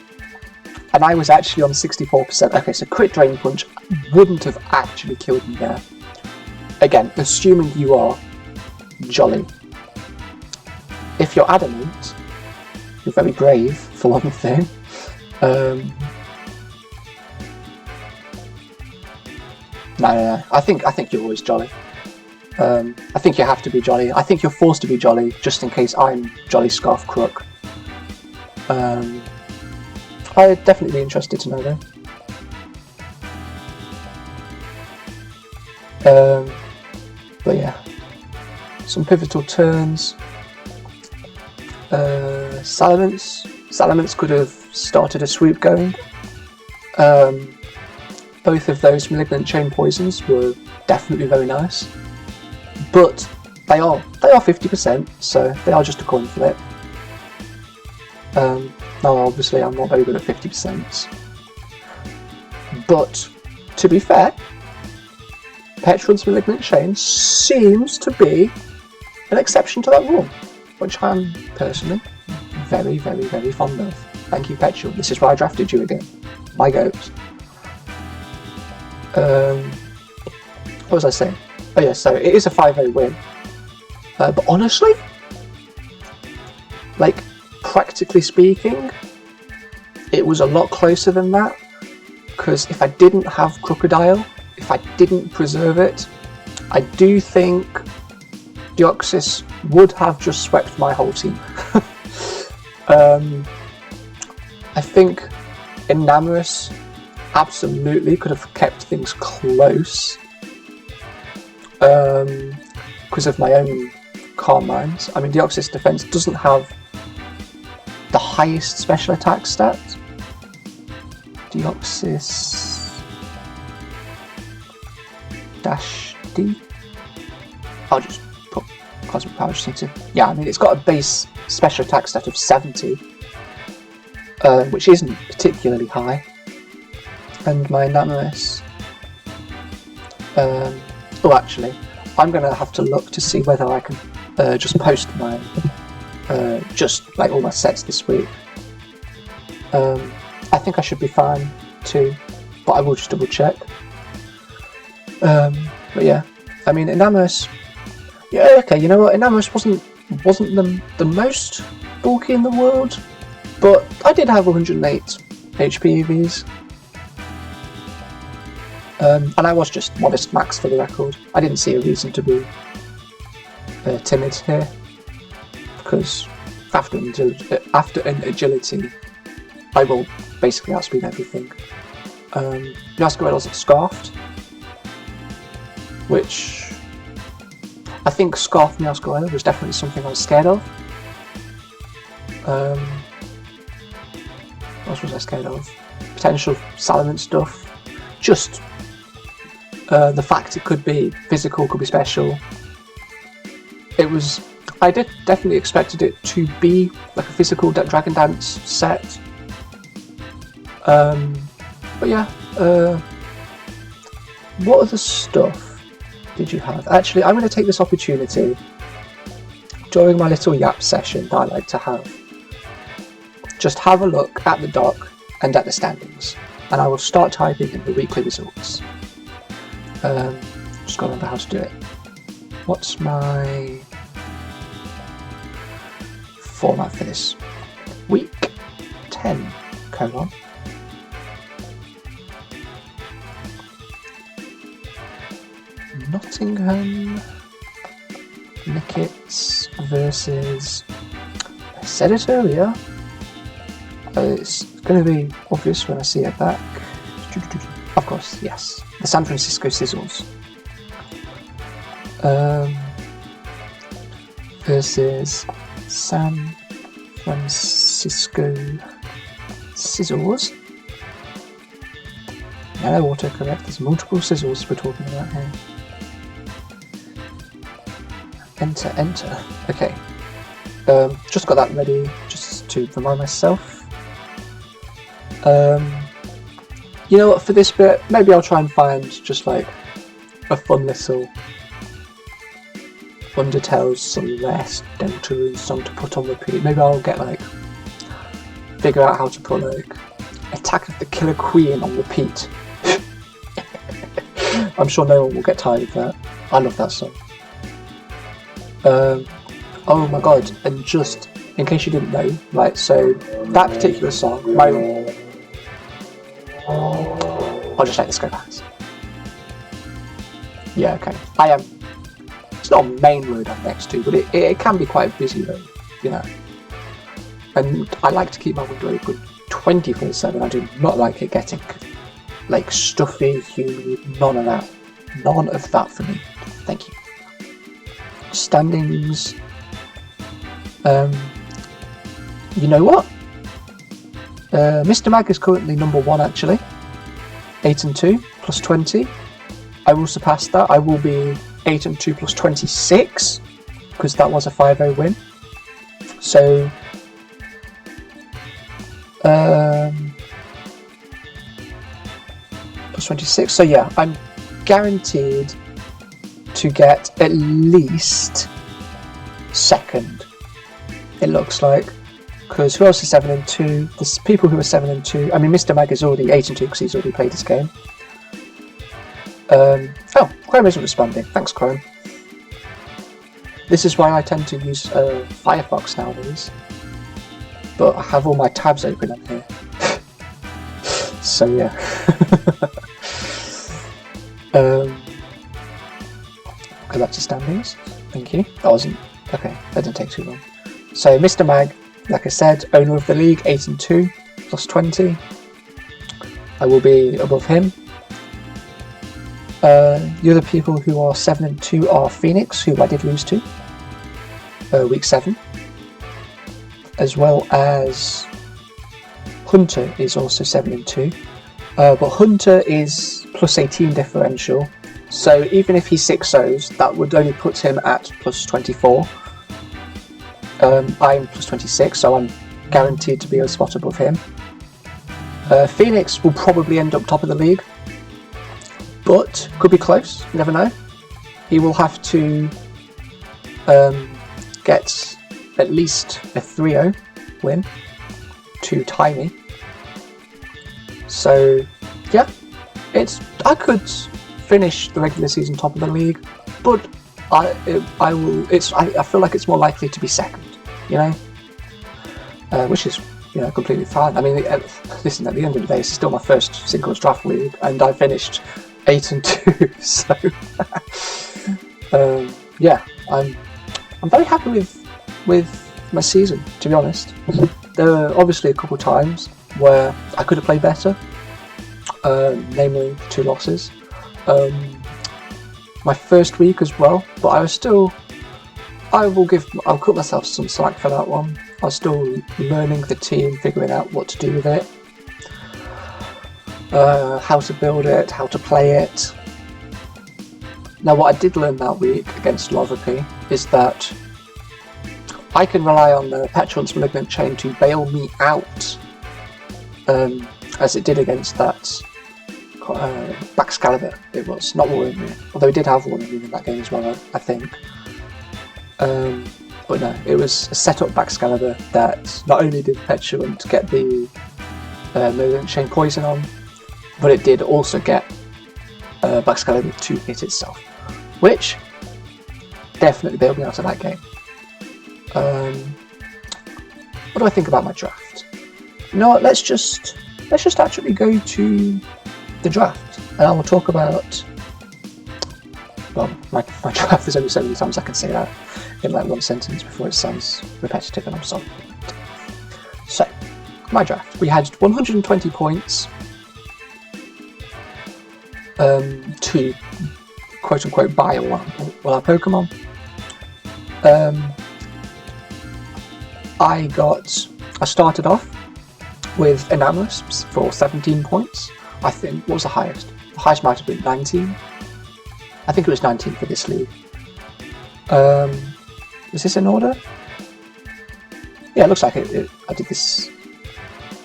and I was actually on 64%. Okay, so Crit Drain Punch wouldn't have actually killed me there. Again, assuming you are Jolly. If you're Adamant, you're very brave, for one thing. No. I think you're always Jolly. I think you have to be Jolly. I think you're forced to be Jolly, just in case I'm Jolly Scarf Krook. I'd definitely be interested to know though. But yeah, some pivotal turns. Salamence could have started a sweep going. Both of those Malignant Chain Poisons were definitely very nice, but they are 50%, so they are just a coin flip. Now obviously I'm not very good at 50%, but to be fair, Petron's Malignant Chain seems to be an exception to that rule, which I'm personally very, very, very fond of. Thank you, Petron. This is why I drafted you again. My goats. What was I saying? Oh yeah, so it is a 5-0 win. But honestly, like, practically speaking, it was a lot closer than that, because if I didn't have Krookodile, if I didn't preserve it, I do think Deoxys would have just swept my whole team. I think Enamorus absolutely could have kept things close because of my own Calm Minds. I mean, Deoxys defense doesn't have the highest special attack stat. Deoxys -D. I'll just put Cosmic Power, just need to... Yeah, I mean, it's got a base special attack stat of 70, which isn't particularly high. And my Enamorus... oh, actually, I'm going to have to look to see whether I can just post my... just, like, all my sets this week. I think I should be fine too, but I will just double check. But yeah, I mean, Enamorus. Yeah, okay. You know what? Enamorus wasn't the most bulky in the world, but I did have 108 HP EVs. And I was just modest max for the record. I didn't see a reason to be timid here, because after an agility, I will basically outspeed everything. Meowscaradile's Scarfed, which I think Scarfed Meowscaradile was definitely something I was scared of. What else was I scared of? Potential Salamence stuff. Just the fact it could be physical, could be special. I definitely expected it to be like a physical Dragon Dance set. But yeah, what other stuff did you have? Actually, I'm going to take this opportunity during my little yap session that I like to have. Just have a look at the doc and at the standings, and I will start typing in the weekly results. Just gotta remember how to do it. What's my format for this? Week 10, colon. Nottingham Nickets versus, I said it earlier, it's going to be obvious when I see it back. Of course, yes, the San Francisco Scizors versus San Francisco Scizors. No, autocorrect, there's multiple Scizors we're talking about here. Enter. Okay. Just got that ready, just to remind myself. You know what, for this bit, maybe I'll try and find just like a fun little Undertale Celeste Deltarune song to put on repeat. Maybe I'll get like, figure out how to put like Attack of the Killer Queen on repeat. I'm sure no one will get tired of that. I love that song. Oh my god, and just in case you didn't know, right, so that particular song, I'll just let this go past. Yeah, okay. It's not a main road I'm next to, but it can be quite a busy road, you know. And I like to keep my window open 24/7. I do not like it getting like stuffy, humid, none of that. None of that for me. Thank you. Standings. You know what? Mr. Mag is currently number 1 actually. 8-2 plus 20. I will surpass that. I will be 8-2 plus 26 because that was a 5-0 win. So plus 26. So yeah, I'm guaranteed to get at least second. It looks like, because who else is 7-2? There's people who are 7-2. I mean, Mr. Mag is already 8-2 because he's already played this game. Oh, Chrome isn't responding. Thanks, Chrome. This is why I tend to use Firefox nowadays. But I have all my tabs open on here. So yeah. Go back to standings. Thank you. That wasn't... Okay, that didn't take too long. So Mr. Mag, like I said, owner of the league, 8-2 plus 20. I will be above him. The other people who are 7-2 are Phoenix, who I did lose to week 7, as well as Hunter is also 7-2, but Hunter is plus 18 differential, so even if he 6-0s, that would only put him at plus 24. I'm plus 26, so I'm guaranteed to be a spot above him. Phoenix will probably end up top of the league, but could be close, you never know. He will have to get at least a 3-0 win to tie me. So yeah, I could finish the regular season top of the league, but I feel like it's more likely to be second, you know, which is, you know, completely fine. I mean, listen, at the end of the day, it's still my first singles draft league, and I finished 8-2. So yeah, I'm very happy with my season, to be honest. There were obviously a couple times where I could have played better, namely 2 losses. My first week as well, but I'll cut myself some slack for that one. I was still learning the team, figuring out what to do with it, how to build it, how to play it. Now, what I did learn that week against Loverpy is that I can rely on the Petulant's Malignant Chain to bail me out, as it did against that Baxcalibur. It was not Warrior, although he did have Warrior in that game as well, I think. But no, it was a set up Baxcalibur that not only did Petulant get the Malignant Chain poison on, but it did also get Baxcalibur to hit itself, which definitely bailed me out of that game. What do I think about my draft? You know what, let's just actually go to the draft, and I will talk about, well, my draft. There's only so many times I can say that in like one sentence before it sounds repetitive, and I'm sorry. So, my draft. We had 120 points to quote-unquote buy all our Pokemon. I started off with Enamorus for 17 points. I think, what was the highest? The highest might have been 19. I think it was 19 for this league. Is this in order? Yeah, it looks like it. I did this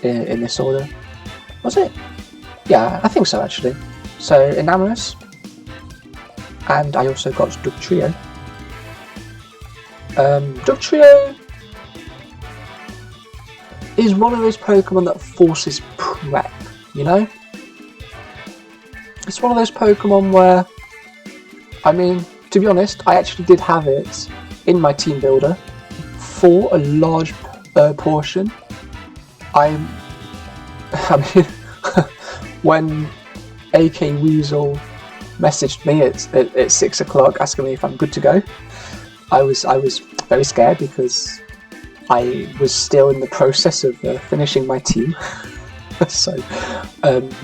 in this order. Was it? Yeah, I think so actually. So Enamorus, and I also got Dugtrio. Dugtrio is one of those Pokemon that forces prep, you know? It's one of those Pokemon where, I mean, to be honest, I actually did have it in my team builder for a large portion. I mean, when AK Weasel messaged me at 6 o'clock asking me if I'm good to go, I was very scared because I was still in the process of finishing my team. So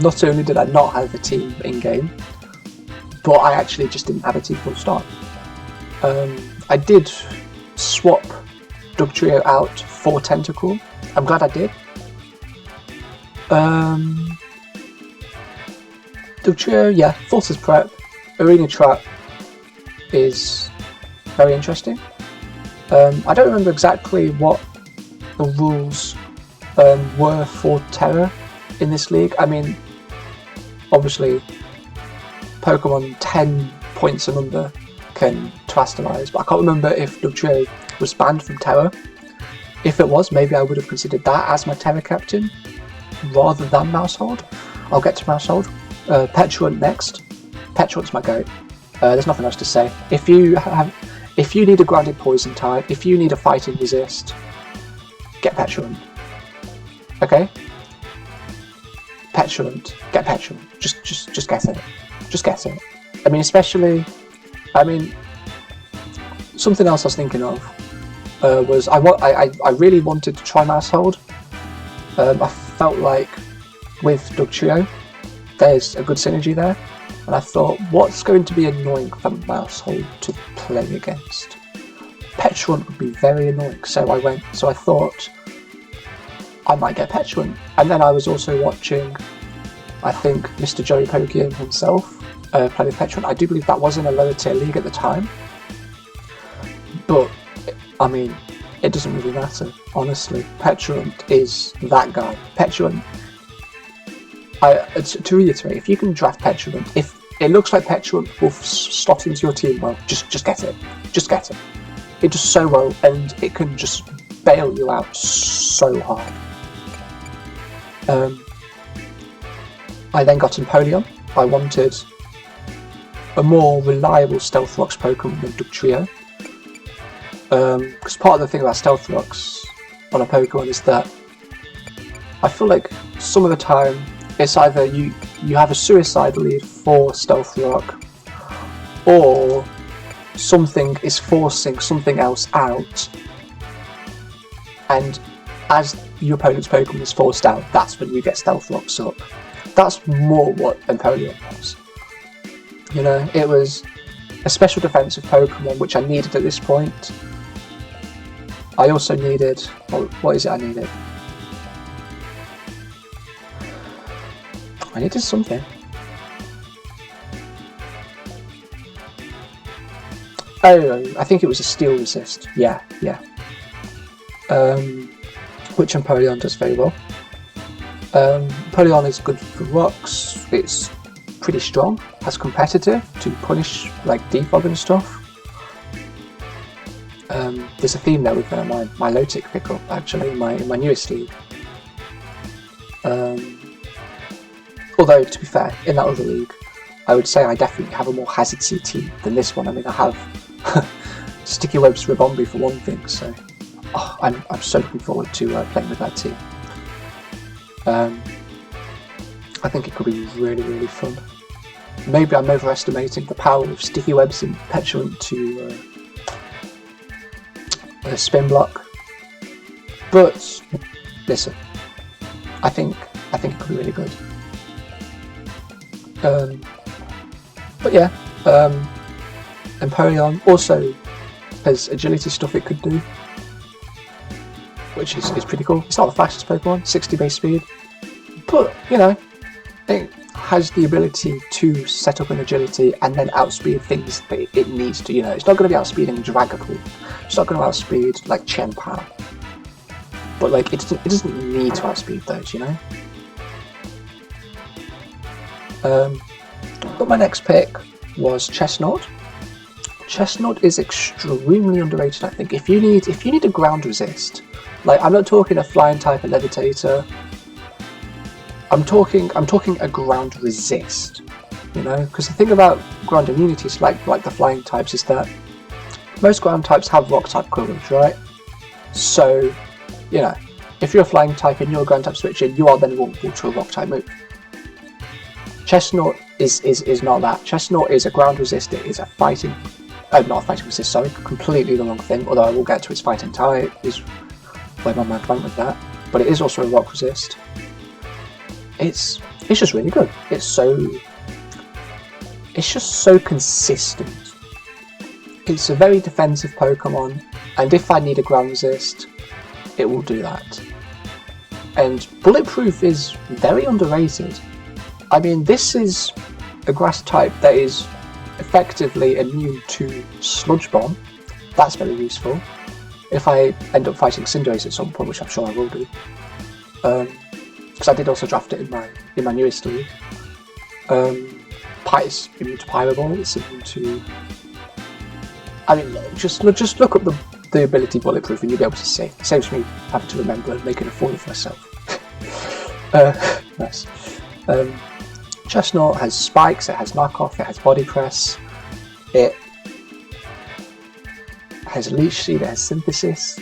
not only did I not have a team in game, but I actually just didn't have a team full start. I did swap Dugtrio out for Tentacle. I'm glad I did. Dugtrio, yeah, forces prep. Arena Trap is very interesting. I don't remember exactly what the rules were for Tera in this league. I mean, obviously, Pokemon 10 points and under can Terastallize, but I can't remember if Dugtrio was banned from Tera. If it was, maybe I would have considered that as my Tera captain rather than Mousehold. I'll get to Mousehold. Petulant next. Petulant's my goat. There's nothing else to say. If you need a grounded poison type, if you need a fighting resist, get Petulant. Okay? Petulant. Get Petulant. Just get it. Just get it. I mean, especially, something else I was thinking of was I really wanted to try Mousehold. I felt like with Dugtrio, there's a good synergy there, and I thought, what's going to be annoying for Mousehold to play against? Petulant would be very annoying, so I thought I might get Petulant. And then I was also watching, I think, Mr. Joey Pokian himself play with Petulant. I do believe that was in a lower tier league at the time, but I mean, it doesn't really matter, honestly. Petulant is that guy. Petulant, to reiterate, if you can draft Petulant, if it looks like Petulant will slot into your team well, just get it. Just get it. It does so well, and it can just bail you out so hard. I then got Empoleon. I wanted a more reliable Stealth Rocks Pokemon than Dugtrio. Because part of the thing about Stealth Rocks on a Pokemon is that I feel like some of the time it's either you have a suicide lead for Stealth Rock, or something is forcing something else out, and as your opponent's Pokemon is forced out, that's when you get Stealth Rocks up. That's more what Empoleon was. You know, it was a special defensive Pokemon which I needed at this point. I also needed... what is it I needed? I needed something. Oh, I think it was a Steel Resist. Yeah. Which Empoleon does very well. Empoleon is good for rocks. It's pretty strong as competitive to punish like defog and stuff. There's a theme there with my low tick pickup actually in my newest league. Although to be fair, in that other league, I would say I definitely have a more hazardsy team than this one. I mean, I have Sticky Web's Ribombee for one thing, so I'm so looking forward to playing with that team. I think it could be really fun. Maybe I'm overestimating the power of Sticky Web's and Petulant to spin block, but listen, I think it could be really good. But yeah, Empoleon also has agility stuff it could do, which is pretty cool. It's not the fastest Pokemon, 60 base speed, but you know, it has the ability to set up an agility and then outspeed things that it needs to. You know, it's not going to be outspeeding Dragapult, it's not going to outspeed like Chien-Pao, but like it doesn't need to outspeed those, you know. But my next pick was Chesnaught. Chesnaught is extremely underrated, I think. If you need a ground resist, like I'm not talking a flying type, a levitator. I'm talking a ground resist. You know, because the thing about ground immunities, like the flying types, is that most ground types have rock type coverage, right? So, you know, if you're a flying type and you're a ground type switcher, you are then vulnerable to a rock type move. Chesnaught is not that. Chesnaught is a ground resist. It is a fighting, not a fighting resist. Sorry, completely the wrong thing. Although I will get to its fighting type, is where my mind went with that. But it is also a rock resist. It's just really good. It's just so consistent. It's a very defensive Pokemon, and if I need a ground resist, it will do that. And Bulletproof is very underrated. I mean, this is a grass type that is effectively immune to Sludge Bomb. That's very useful. If I end up fighting Cinderace at some point, which I'm sure I will do. Because I did also draft it in my newest league. It's immune to Pyro Ball, it's immune to... I mean, just look up the ability Bulletproof and you'll be able to see. It saves me having to remember and making a fool of myself. Nice. Chesnaught has spikes, it has knockoff, it has body press, it has Leech Seed, it has synthesis.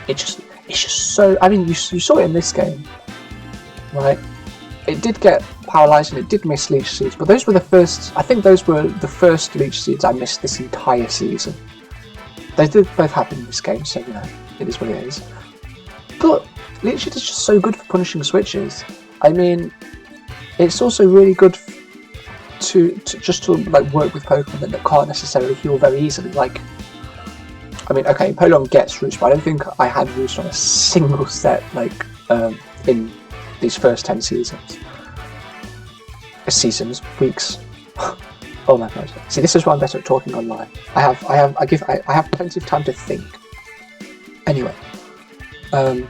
It's just so... I mean, you saw it in this game, right? It did get paralysed and it did miss Leech Seeds, but those were the first... I think those were the first Leech Seeds I missed this entire season. They did both happen in this game, so you know, it is what it is. But Leech Seed is just so good for punishing switches. I mean, it's also really good to like work with Pokemon that can't necessarily heal very easily. Like, I mean, okay, Empoleon gets Roost, but I don't think I had Roost on a single set like in these first 10 seasons. Weeks. Oh my god! See, this is why I'm better at talking online. I have plenty of time to think. Anyway.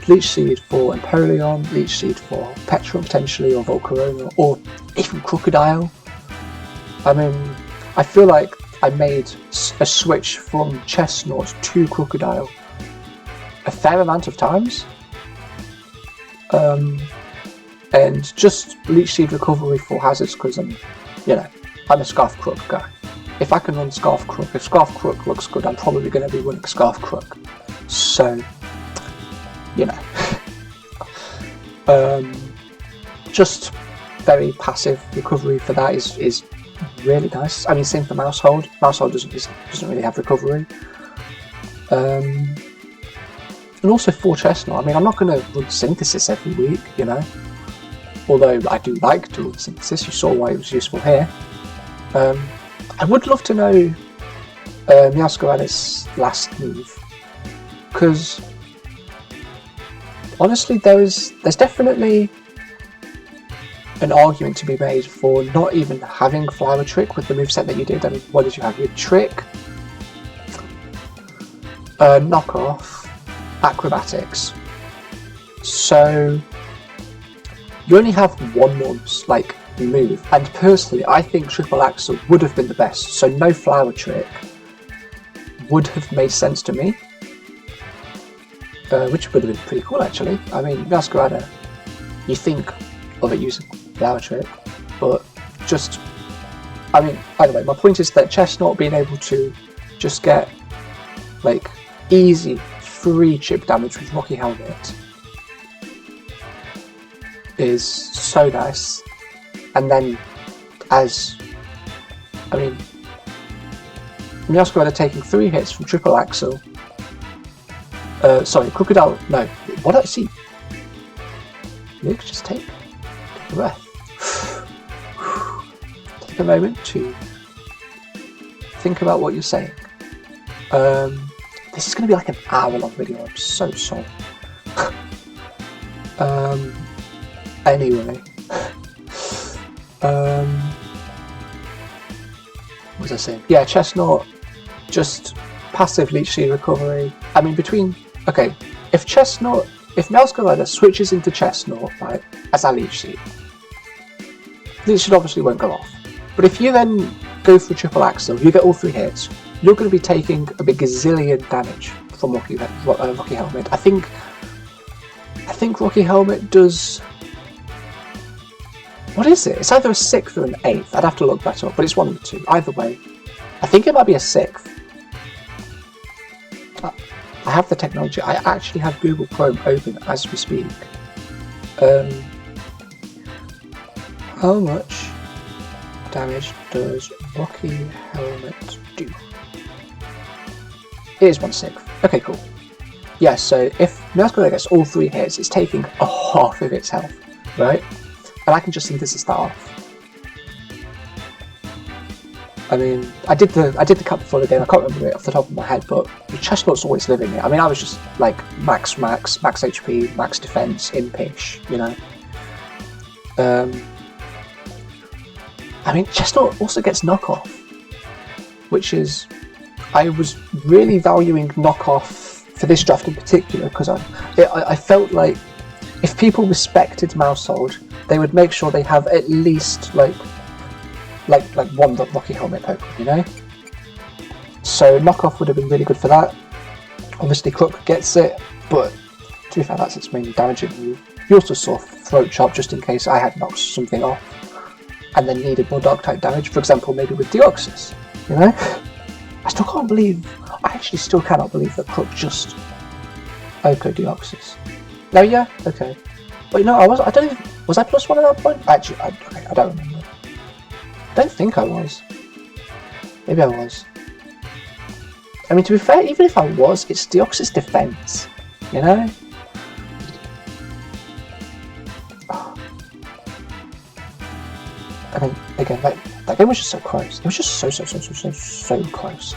Leech Seed for Empoleon, Leech Seed for Petulant potentially, or Volcarona, or even Krookodile. I mean, I feel like I made a switch from Chesnaught to Krookodile a fair amount of times. And and just Leech Seed recovery for hazards because I'm a Scarf Krook guy. If I can run Scarf Krook, if Scarf Krook looks good, I'm probably going to be running Scarf Krook. So, just very passive recovery for that is really nice. I mean, same for Mousehold. Mousehold doesn't really have recovery. And also for Chesnaught, I mean, I'm not going to run Synthesis every week, although I do like to run Synthesis. You saw why it was useful here. I would love to know Meowscarada's last move, because honestly there's definitely an argument to be made for not even having Flower Trick with the moveset that you did. I mean, what did you have? You had Trick, Knockoff, Acrobatics. So you only have one more move, and personally I think Triple Axel would have been the best, so no Flower Trick would have made sense to me, which would have been pretty cool actually. I mean, Meowscarada, you think of it using Flower Trick, but just, I mean, either way, my point is that Chesnaught being able to just get easy free chip damage with Rocky Helmet is so nice. And then, Meowscarada taking 3 hits from Triple Axel. Sorry, Krookodile. No, what did I see? Luke, just take a breath. Take a moment to think about what you're saying. This is going to be like an hour-long video. I'm so sorry. Anyway. What was I saying? Yeah, Chesnaught, just passive Leech Seed recovery. I mean, if Meowscarada switches into Chesnaught, right, as a Leech Seed, Leech Seed obviously won't go off. But if you then go for Triple Axel, you get all 3 hits, you're going to be taking a big gazillion damage from Rocky Helmet. I think Rocky Helmet does. What is it? It's either a 6th or an 8th. I'd have to look that up, but it's one of the two. Either way, I think it might be a 6th. I have the technology. I actually have Google Chrome open as we speak. How much damage does Rocky Helmet do? It is 1/6. Okay, cool. Yeah, so if Meowscarada gets all 3 hits, it's taking a half of its health, right? And I can just synthesis that off. I mean, I did the cut before the game. I can't remember it off the top of my head, but Chesnaught's always living it. I mean, I was just max HP, max defense, Impish, I mean, Chesnaught also gets knockoff, which is, I was really valuing knockoff for this draft in particular because I felt like if people respected Mousehold, they would make sure they have at least one Rocky Helmet Pokemon, So knockoff would have been really good for that. Obviously Krook gets it, but to be fair, that's its main damaging move. You also saw Throat Chop just in case I had knocked something off and then needed more dark type damage, for example maybe with Deoxys, I actually still cannot believe that Krook just Oko Deoxys. No, yeah, okay. Wait, no, was I +1 at that point? Actually, I don't remember. I don't think I was. Maybe I was. I mean, to be fair, even if I was, it's Deoxys defense, I mean, again, that game was just so close. It was just so close.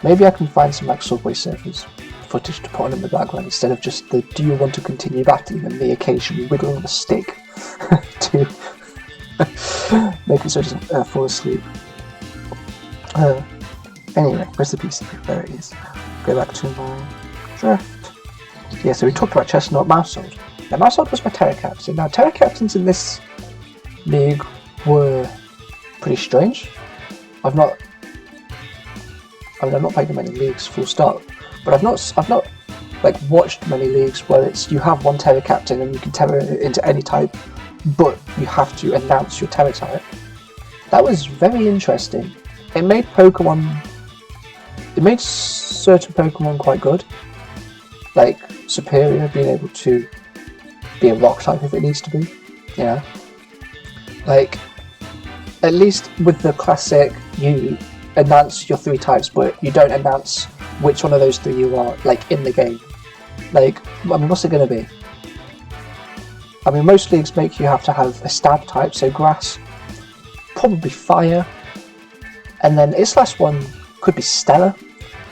Maybe I can find some Subway Surfers footage to put on in the background instead of just the "do you want to continue battling" and me occasionally wiggling the stick to make it so it doesn't fall asleep. Anyway, where's the PCP? There it is. Go back to my draft. Yeah, so we talked about Chesnaught, Mousehold. Now Mousehold was my Tera captain. Now Tera captains in this league were pretty strange. I've not played in many leagues, full stop. But I've not like watched many leagues where it's you have one Tera captain and you can Tera it into any type, but you have to announce your Tera type. That was very interesting. It made certain Pokemon quite good, like Superior being able to be a rock type if it needs to be, you know. Like, at least with the classic, you announce your 3 types, but you don't announce which one of those 3 you are, like, in the game. Like, I mean, what's it going to be? I mean, most leagues make you have to have a stab type, so grass, probably fire, and then its last one could be stellar,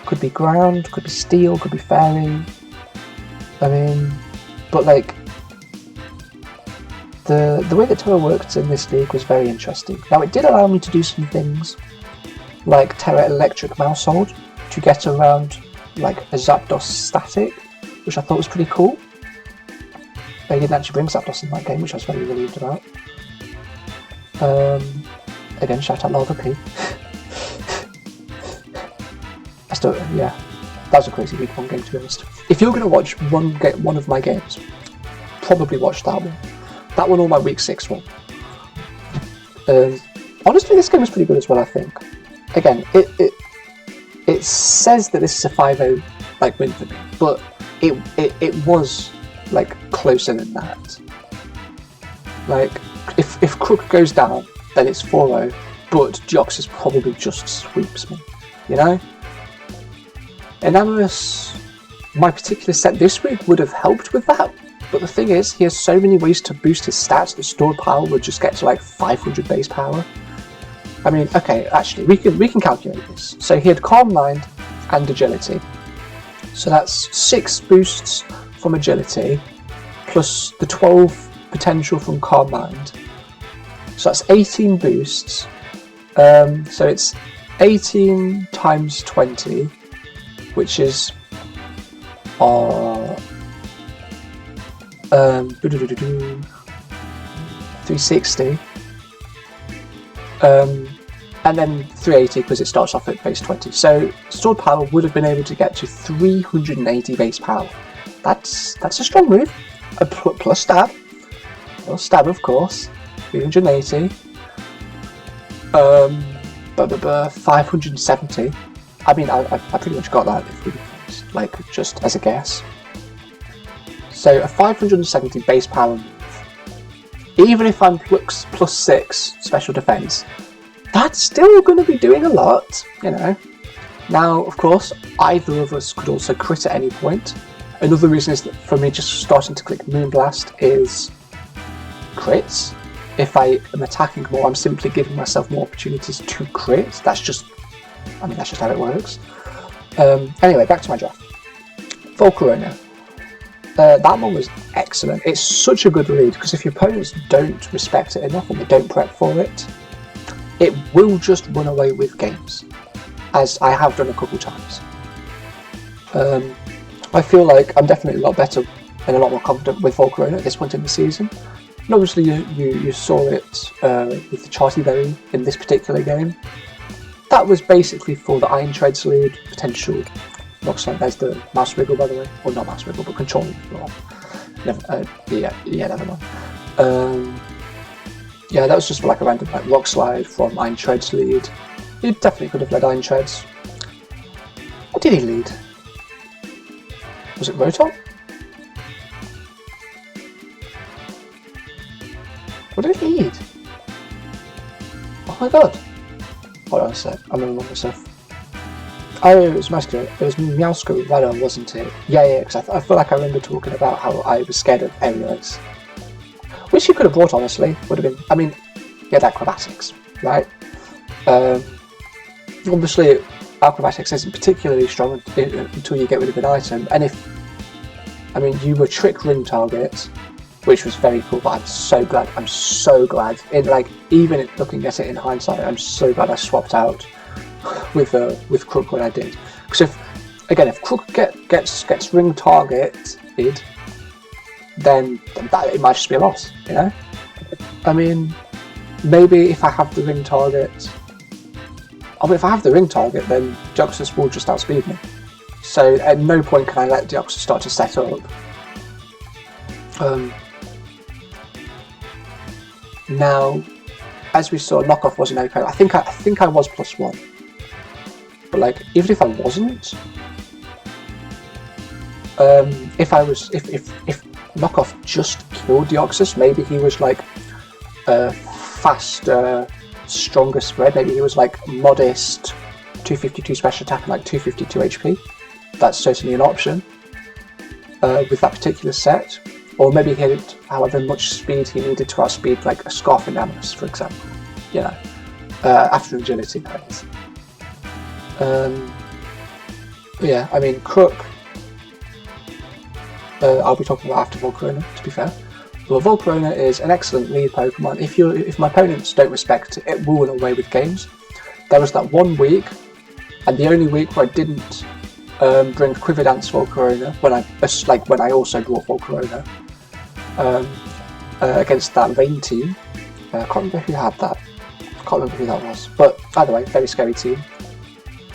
could be ground, could be steel, could be fairy. I mean, but like, the way that Tera worked in this league was very interesting. Now, it did allow me to do some things like Tera Electric Mouse Hold to get around like a Zapdos static, which I thought was pretty cool. They didn't actually bring Zapdos in that game, which I was very relieved about. Again, shout out Lava P. Yeah, that was a crazy week 1 game, to be honest. If you're going to watch one of my games, probably watch that one. That one or my week 6 one. Honestly, this game was pretty good as well, I think. Again, it says that this is a 5-0 like win for me, but it was like closer than that. Like, if Krook goes down, then it's 4-0, but Deoxys probably just sweeps me, you know? Enamorus, my particular set this week would have helped with that, but the thing is, he has so many ways to boost his stats that stored power would just get to like 500 base power. I mean, okay, actually, we can calculate this. So he had Calm Mind and Agility. So that's 6 boosts from Agility, plus the 12 potential from Calm Mind. So that's 18 boosts. So it's 18 times 20, which is 360. And then 380 because it starts off at base 20. So stored power would have been able to get to 380 base power. That's a strong move. Plus stab. Plus stab, of course. 380. 570. I mean, I pretty much got that if we like just as a guess. So a 570 base power move. Even if I'm plus 6 special defense, that's still going to be doing a lot, you know. Now, of course, either of us could also crit at any point. Another reason is that for me just starting to click Moonblast is crits. If I am attacking more, I'm simply giving myself more opportunities to crit. That's just how it works. Anyway, back to my draft. Volcarona. That one was excellent. It's such a good lead because if your opponents don't respect it enough and they don't prep for it, it will just run away with games, as I have done a couple times. I feel like I'm definitely a lot better and a lot more confident with Volcarona at this point in the season. And obviously you saw it with the Charty Berry in this particular game. That was basically for the Iron Treads lead, potential Rock Slide. There's the Mouse Wiggle, by the way. Well, not Mouse Wiggle, but Controlling Wiggle. Never mind. Yeah, that was just for like a random like Rock Slide from Iron Treads lead. He definitely could have led Iron Treads. What did he lead? Was it Rotom? What did he lead? Oh my god. Hold on a sec, I'm gonna remember myself. Oh, it was Meowscarada, wasn't it? Yeah, because I feel like I remember talking about how I was scared of aerials. Which you could have brought, honestly. Would have been, I mean, he had acrobatics, right? Obviously, acrobatics isn't particularly strong until you get rid of an item. And you were trick ring target, which was very cool, but I'm so glad, even looking at it in hindsight, I'm so glad I swapped out with Krook when I did. Because if Krook gets ring targeted, then it might just be a loss, you know? I mean, maybe if I have the ring target, then Deoxys will just outspeed me. So at no point can I let Deoxys start to set up. Now, as we saw, knockoff wasn't okay. I think I was +1, but like even if I wasn't, if knockoff just killed Deoxys, maybe he was like a faster, stronger spread. Maybe he was like modest 252 special attack and like 252 HP. That's certainly an option with that particular set. Or maybe he had however much speed he needed to outspeed like a Scarf Enamorus, for example. You know, after agility, that is. Yeah, I mean, Krook, I'll be talking about after Volcarona, to be fair. But Volcarona is an excellent lead Pokemon. If my opponents don't respect it, it will run away with games. There was that 1 week, and the only week where I didn't bring Quiver Dance Volcarona when I also brought Volcarona against that Rain team. I can't remember who had that. I can't remember who that was. But either way, very scary team.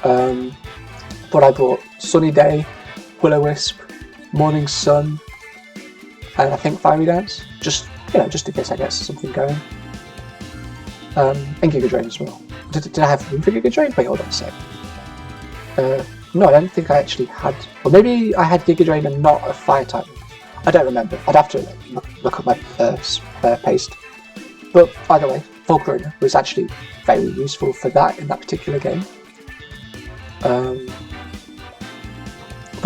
But I brought Sunny Day, Will-O-Wisp, Morning Sun, and I think Fiery Dance, just in case I get something going. And Giga Drain as well. Did I have room for Giga Drain? Wait, hold on a sec. No, I don't think I actually had. Or maybe I had Giga Drain and not a Fire type. I don't remember. I'd have to look at my paste. But either way, Volcarona was actually very useful for that in that particular game. But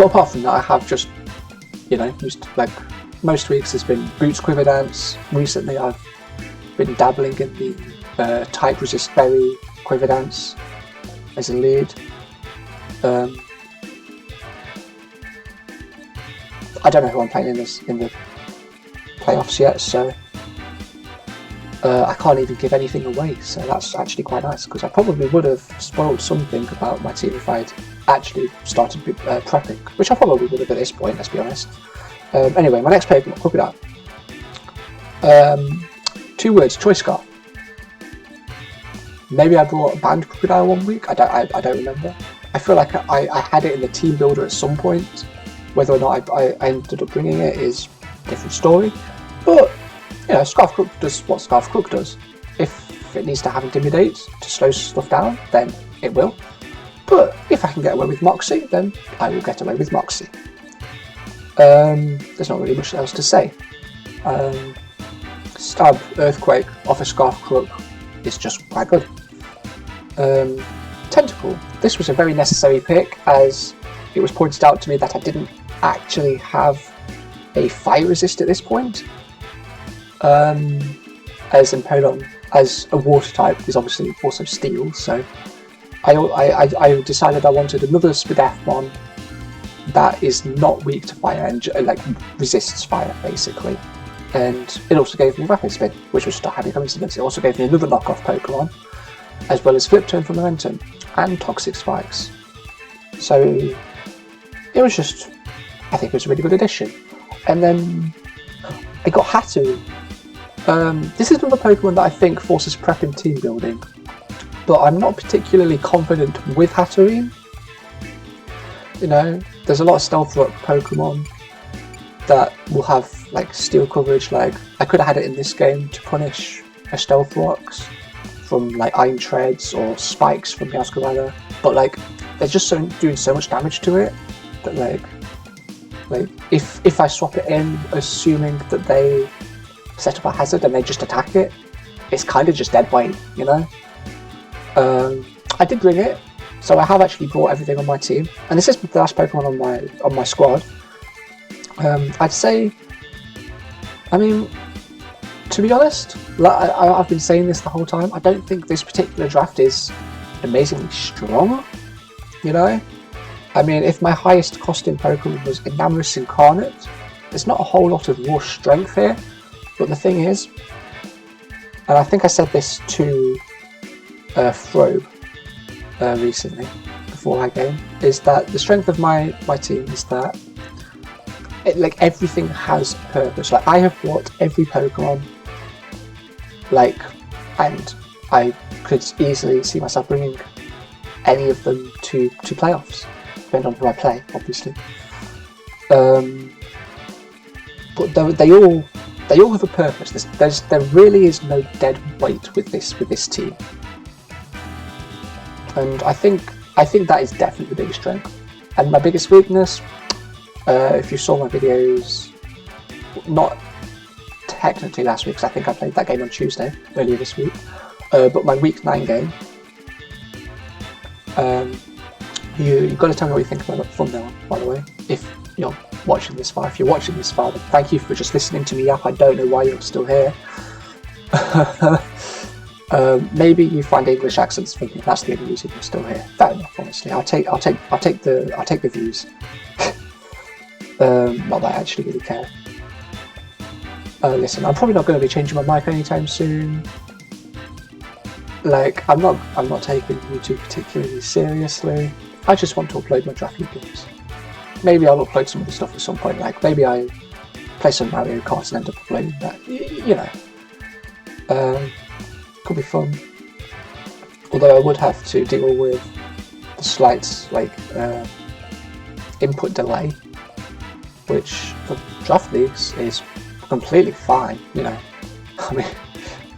apart from that, I have just, used like most weeks has been Boots Quiver Dance. Recently, I've been dabbling in the Type Resist Berry Quiver Dance as a lead. I don't know who I'm playing in the playoffs yet, so I can't even give anything away. So that's actually quite nice, because I probably would have spoiled something about my team if I'd actually started prepping, which I probably would have at this point. Let's be honest. Anyway, my next Pokemon, Krookodile. 2 words: Choice Scarf. Maybe I brought a banned Krookodile 1 week. I don't remember. I feel like I had it in the team builder at some point. Whether or not I ended up bringing it is a different story. But Scarf Krook does what Scarf Krook does. If it needs to have Intimidate to slow stuff down, then it will. But if I can get away with Moxie, then I will get away with Moxie. There's not really much else to say. Stab Earthquake off a Scarf Krook is just quite good. Tentacle. This was a very necessary pick, as it was pointed out to me that I didn't actually have a fire resist at this point. As Empoleon, as a water type, is obviously also steel, so I decided I wanted another Spadefmon that is not weak to fire and resists fire, basically. And it also gave me Rapid Spin, which was just a happy coincidence. It also gave me another knockoff Pokemon, as well as Flip Turn for Momentum and Toxic Spikes. So it was just, I think it was a really good addition. And then I got Hatterene. This is another Pokemon that I think forces prep and team building, but I'm not particularly confident with Hatterene. There's a lot of Stealth Rock Pokemon that will have steel coverage. Like I could have had it in this game to punish a Stealth Rocks from Iron Treads or Spikes from Meowscarada, but they're just doing so much damage to it that if I swap it in, assuming that they set up a hazard and they just attack it, it's kind of just dead weight, I did bring it, so I have actually brought everything on my team, and this is the last Pokemon on my squad. I'd say, I mean, to be honest, I've been saying this the whole time, I don't think this particular draft is amazingly strong, I mean, if my highest costing Pokemon was Enamorus Incarnate, there's not a whole lot of raw strength here, but the thing is, and I think I said this to Frobe recently, before our game, is that the strength of my team is that everything has purpose. I have bought every Pokemon, and I could easily see myself bringing any of them to playoffs. depend on who I play, obviously. But they all have a purpose. There really is no dead weight with this team, and I think that is definitely the biggest strength. And my biggest weakness, if you saw my videos, not technically last week, because I think I played that game on Tuesday earlier this week, but my week 9 game. You've got to tell me what you think about that thumbnail, by the way, if you're watching this far. If you're watching this far, then thank you for just listening to me up. I don't know why you're still here. Maybe you find English accents funny. That's the only reason you're still here. Fair enough, honestly. I'll take the views. Not that I actually really care. Listen, I'm probably not going to be changing my mic anytime soon. Like, I'm not taking YouTube particularly seriously. I just want to upload my Draft League games. Maybe I'll upload some of the stuff at some point. Like, maybe I play some Mario Kart and end up uploading that. You know, could be fun. Although I would have to deal with the slight input delay, which for Draft Leagues is completely fine. You know, I mean,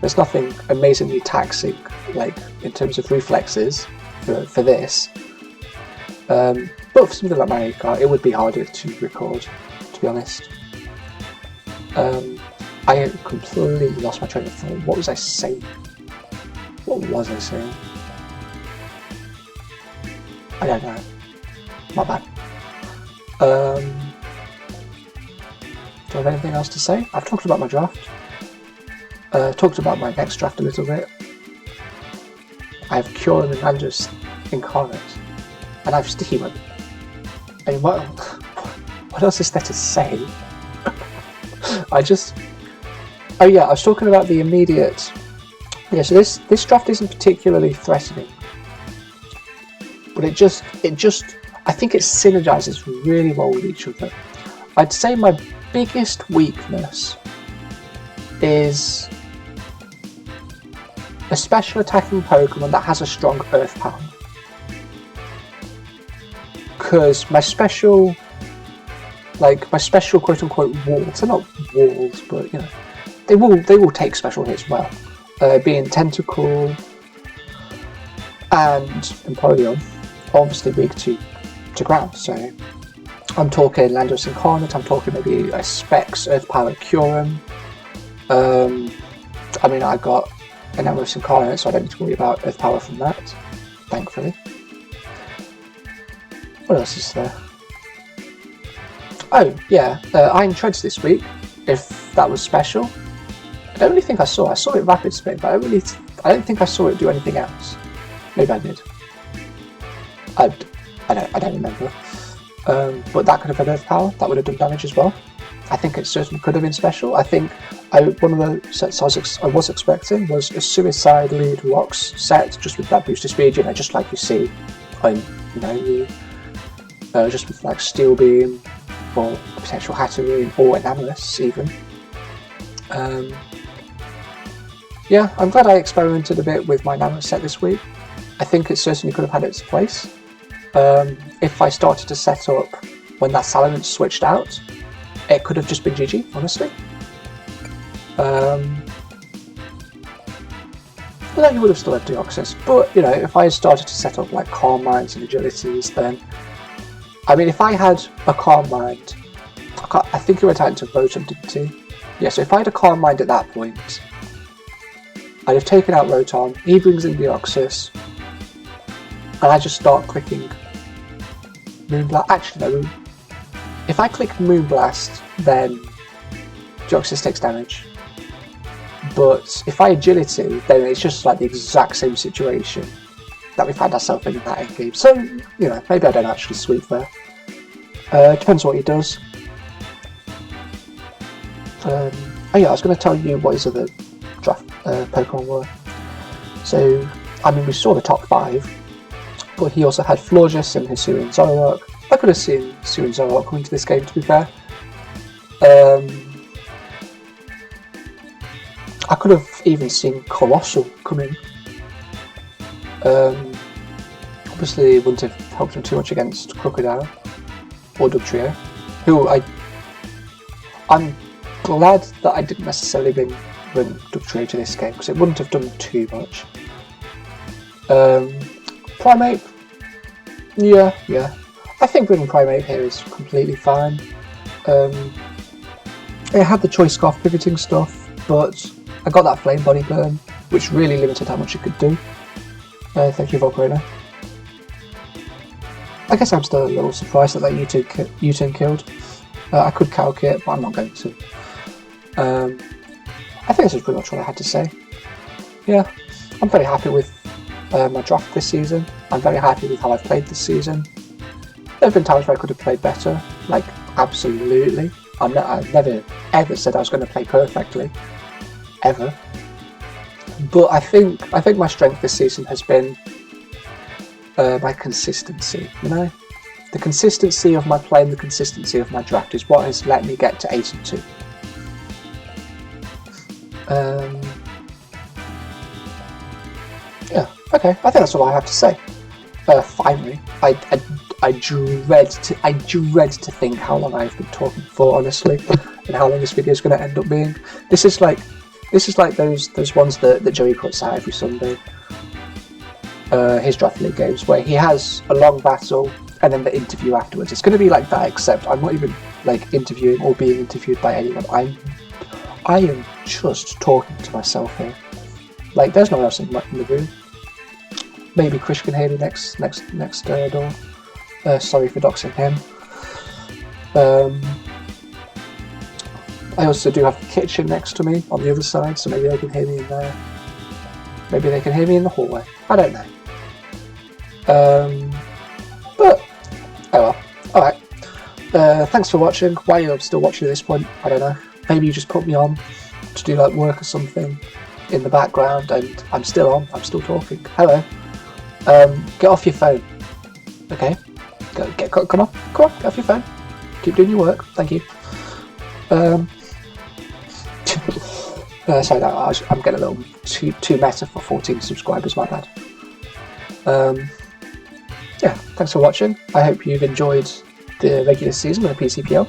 there's nothing amazingly taxing, like, in terms of reflexes for this. But for something like Mario Kart, it would be harder to record, to be honest. I completely lost my train of thought. What was I saying? What was I saying? I don't know. My bad. Do I have anything else to say? I've talked about my draft. Talked about my next draft a little bit. I have Kyurem and Landorus Incarnate, and I have Steam. I mean, what else is there to say? Oh yeah, I was talking about the immediate. Yeah, so this draft isn't particularly threatening, but it just I think it synergizes really well with each other. I'd say my biggest weakness is a special attacking Pokemon that has a strong Earth power. Because my special quote-unquote walls, they're not walls, but you know, they will take special hits well. Being Tentacle and Empoleon, obviously weak to ground, so I'm talking Landorus Incarnate, I'm talking maybe a Specs Earth Power Kyurem. I mean, I got Enamorus Incarnate, so I don't need to worry about Earth Power from that, thankfully. What else is there? Oh yeah, Iron Treads this week, if that was special. I don't really think I saw it Rapid Spin, but I don't think I saw it do anything else. Maybe I did. I don't remember. But that could have had Earth Power, that would have done damage as well. I think it certainly could have been special. I think one of the sets I was expecting was a Suicide Lead Rocks set, just with that booster speed, you know, just like you see on, you know, just with like Steel Beam or potential Hatterene or Enamorus even. Yeah, I'm glad I experimented a bit with my Enamorus set this week. I think it certainly could have had its place. If I started to set up when that Salamence switched out, it could have just been GG, honestly. Well, then you would have still had Deoxys, but you know, if I had started to set up like Calm Minds and Agilities, then I mean, if I had a Calm Mind, I think he went out into Rotom, didn't he? Yeah, so if I had a Calm Mind at that point, I'd have taken out Rotom, he brings in Deoxys, and I just start clicking Moonblast. Actually, no, if I click Moonblast, then Deoxys takes damage. But if I Agility, then it's just like the exact same situation that we found ourselves in that end game. So, you know, maybe I don't actually sweep there. Depends what he does. Oh yeah, I was going to tell you what his other draft Pokemon were. So, I mean, we saw the top 5, but he also had Florges and Hisuian Zoroark. I could have seen Hisuian Zoroark coming to this game, to be fair. I could have even seen Colossal coming. Obviously wouldn't have helped him too much against Krookodile or Dugtrio, who I'm glad that I didn't necessarily run Dugtrio to this game, because it wouldn't have done too much. Primate, yeah. I think bringing Primate here is completely fine. I had the choice scarf pivoting stuff, but I got that flame body burn, which really limited how much it could do. Thank you, Volcarona. I guess I'm still a little surprised that U-turn killed. I could calc it, but I'm not going to. I think this is pretty much what I had to say. Yeah, I'm very happy with my draft this season. I'm very happy with how I've played this season. There have been times where I could have played better, like absolutely. I've never ever said I was going to play perfectly, ever. But I think my strength this season has been my consistency. You know, the consistency of my play and the consistency of my draft is what has let me get to 8-2. Yeah, okay. I think that's all I have to say. Finally, I dread to think how long I've been talking for, honestly, and how long this video is going to end up being. This is like those ones that Joey puts out every Sunday. His Draft League games, where he has a long battle and then the interview afterwards. It's going to be like that, except I'm not even like interviewing or being interviewed by anyone. I am just talking to myself here. Like, there's no one else in the room. Maybe Chris can hear me next door. Sorry for doxing him. I also do have the kitchen next to me on the other side, so maybe they can hear me in there. Maybe they can hear me in the hallway. I don't know. But, oh well. Alright. Thanks for watching. Why you're still watching at this point, I don't know. Maybe you just put me on to do like work or something in the background, and I'm still on. I'm still talking. Hello. Get off your phone. Okay. Come on. Get off your phone. Keep doing your work. Thank you. Sorry, I'm getting a little too meta for 14 subscribers, my bad. Yeah, thanks for watching. I hope you've enjoyed the regular season of the PCPL.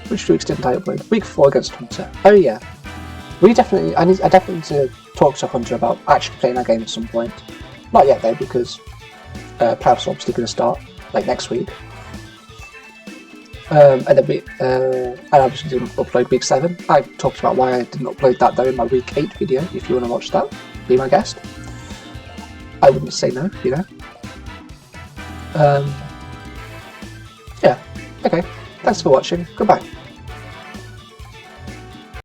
Which weeks didn't I upload? Week 4 against Hunter. Oh yeah. I definitely need to talk to Hunter about actually playing that game at some point. Not yet though, because playoffs are obviously going to start like next week. And then I obviously didn't upload week 7. I talked about why I didn't upload that though in my week 8 video. If you want to watch that, be my guest. I wouldn't say no, you know. Yeah. Okay. Thanks for watching. Goodbye.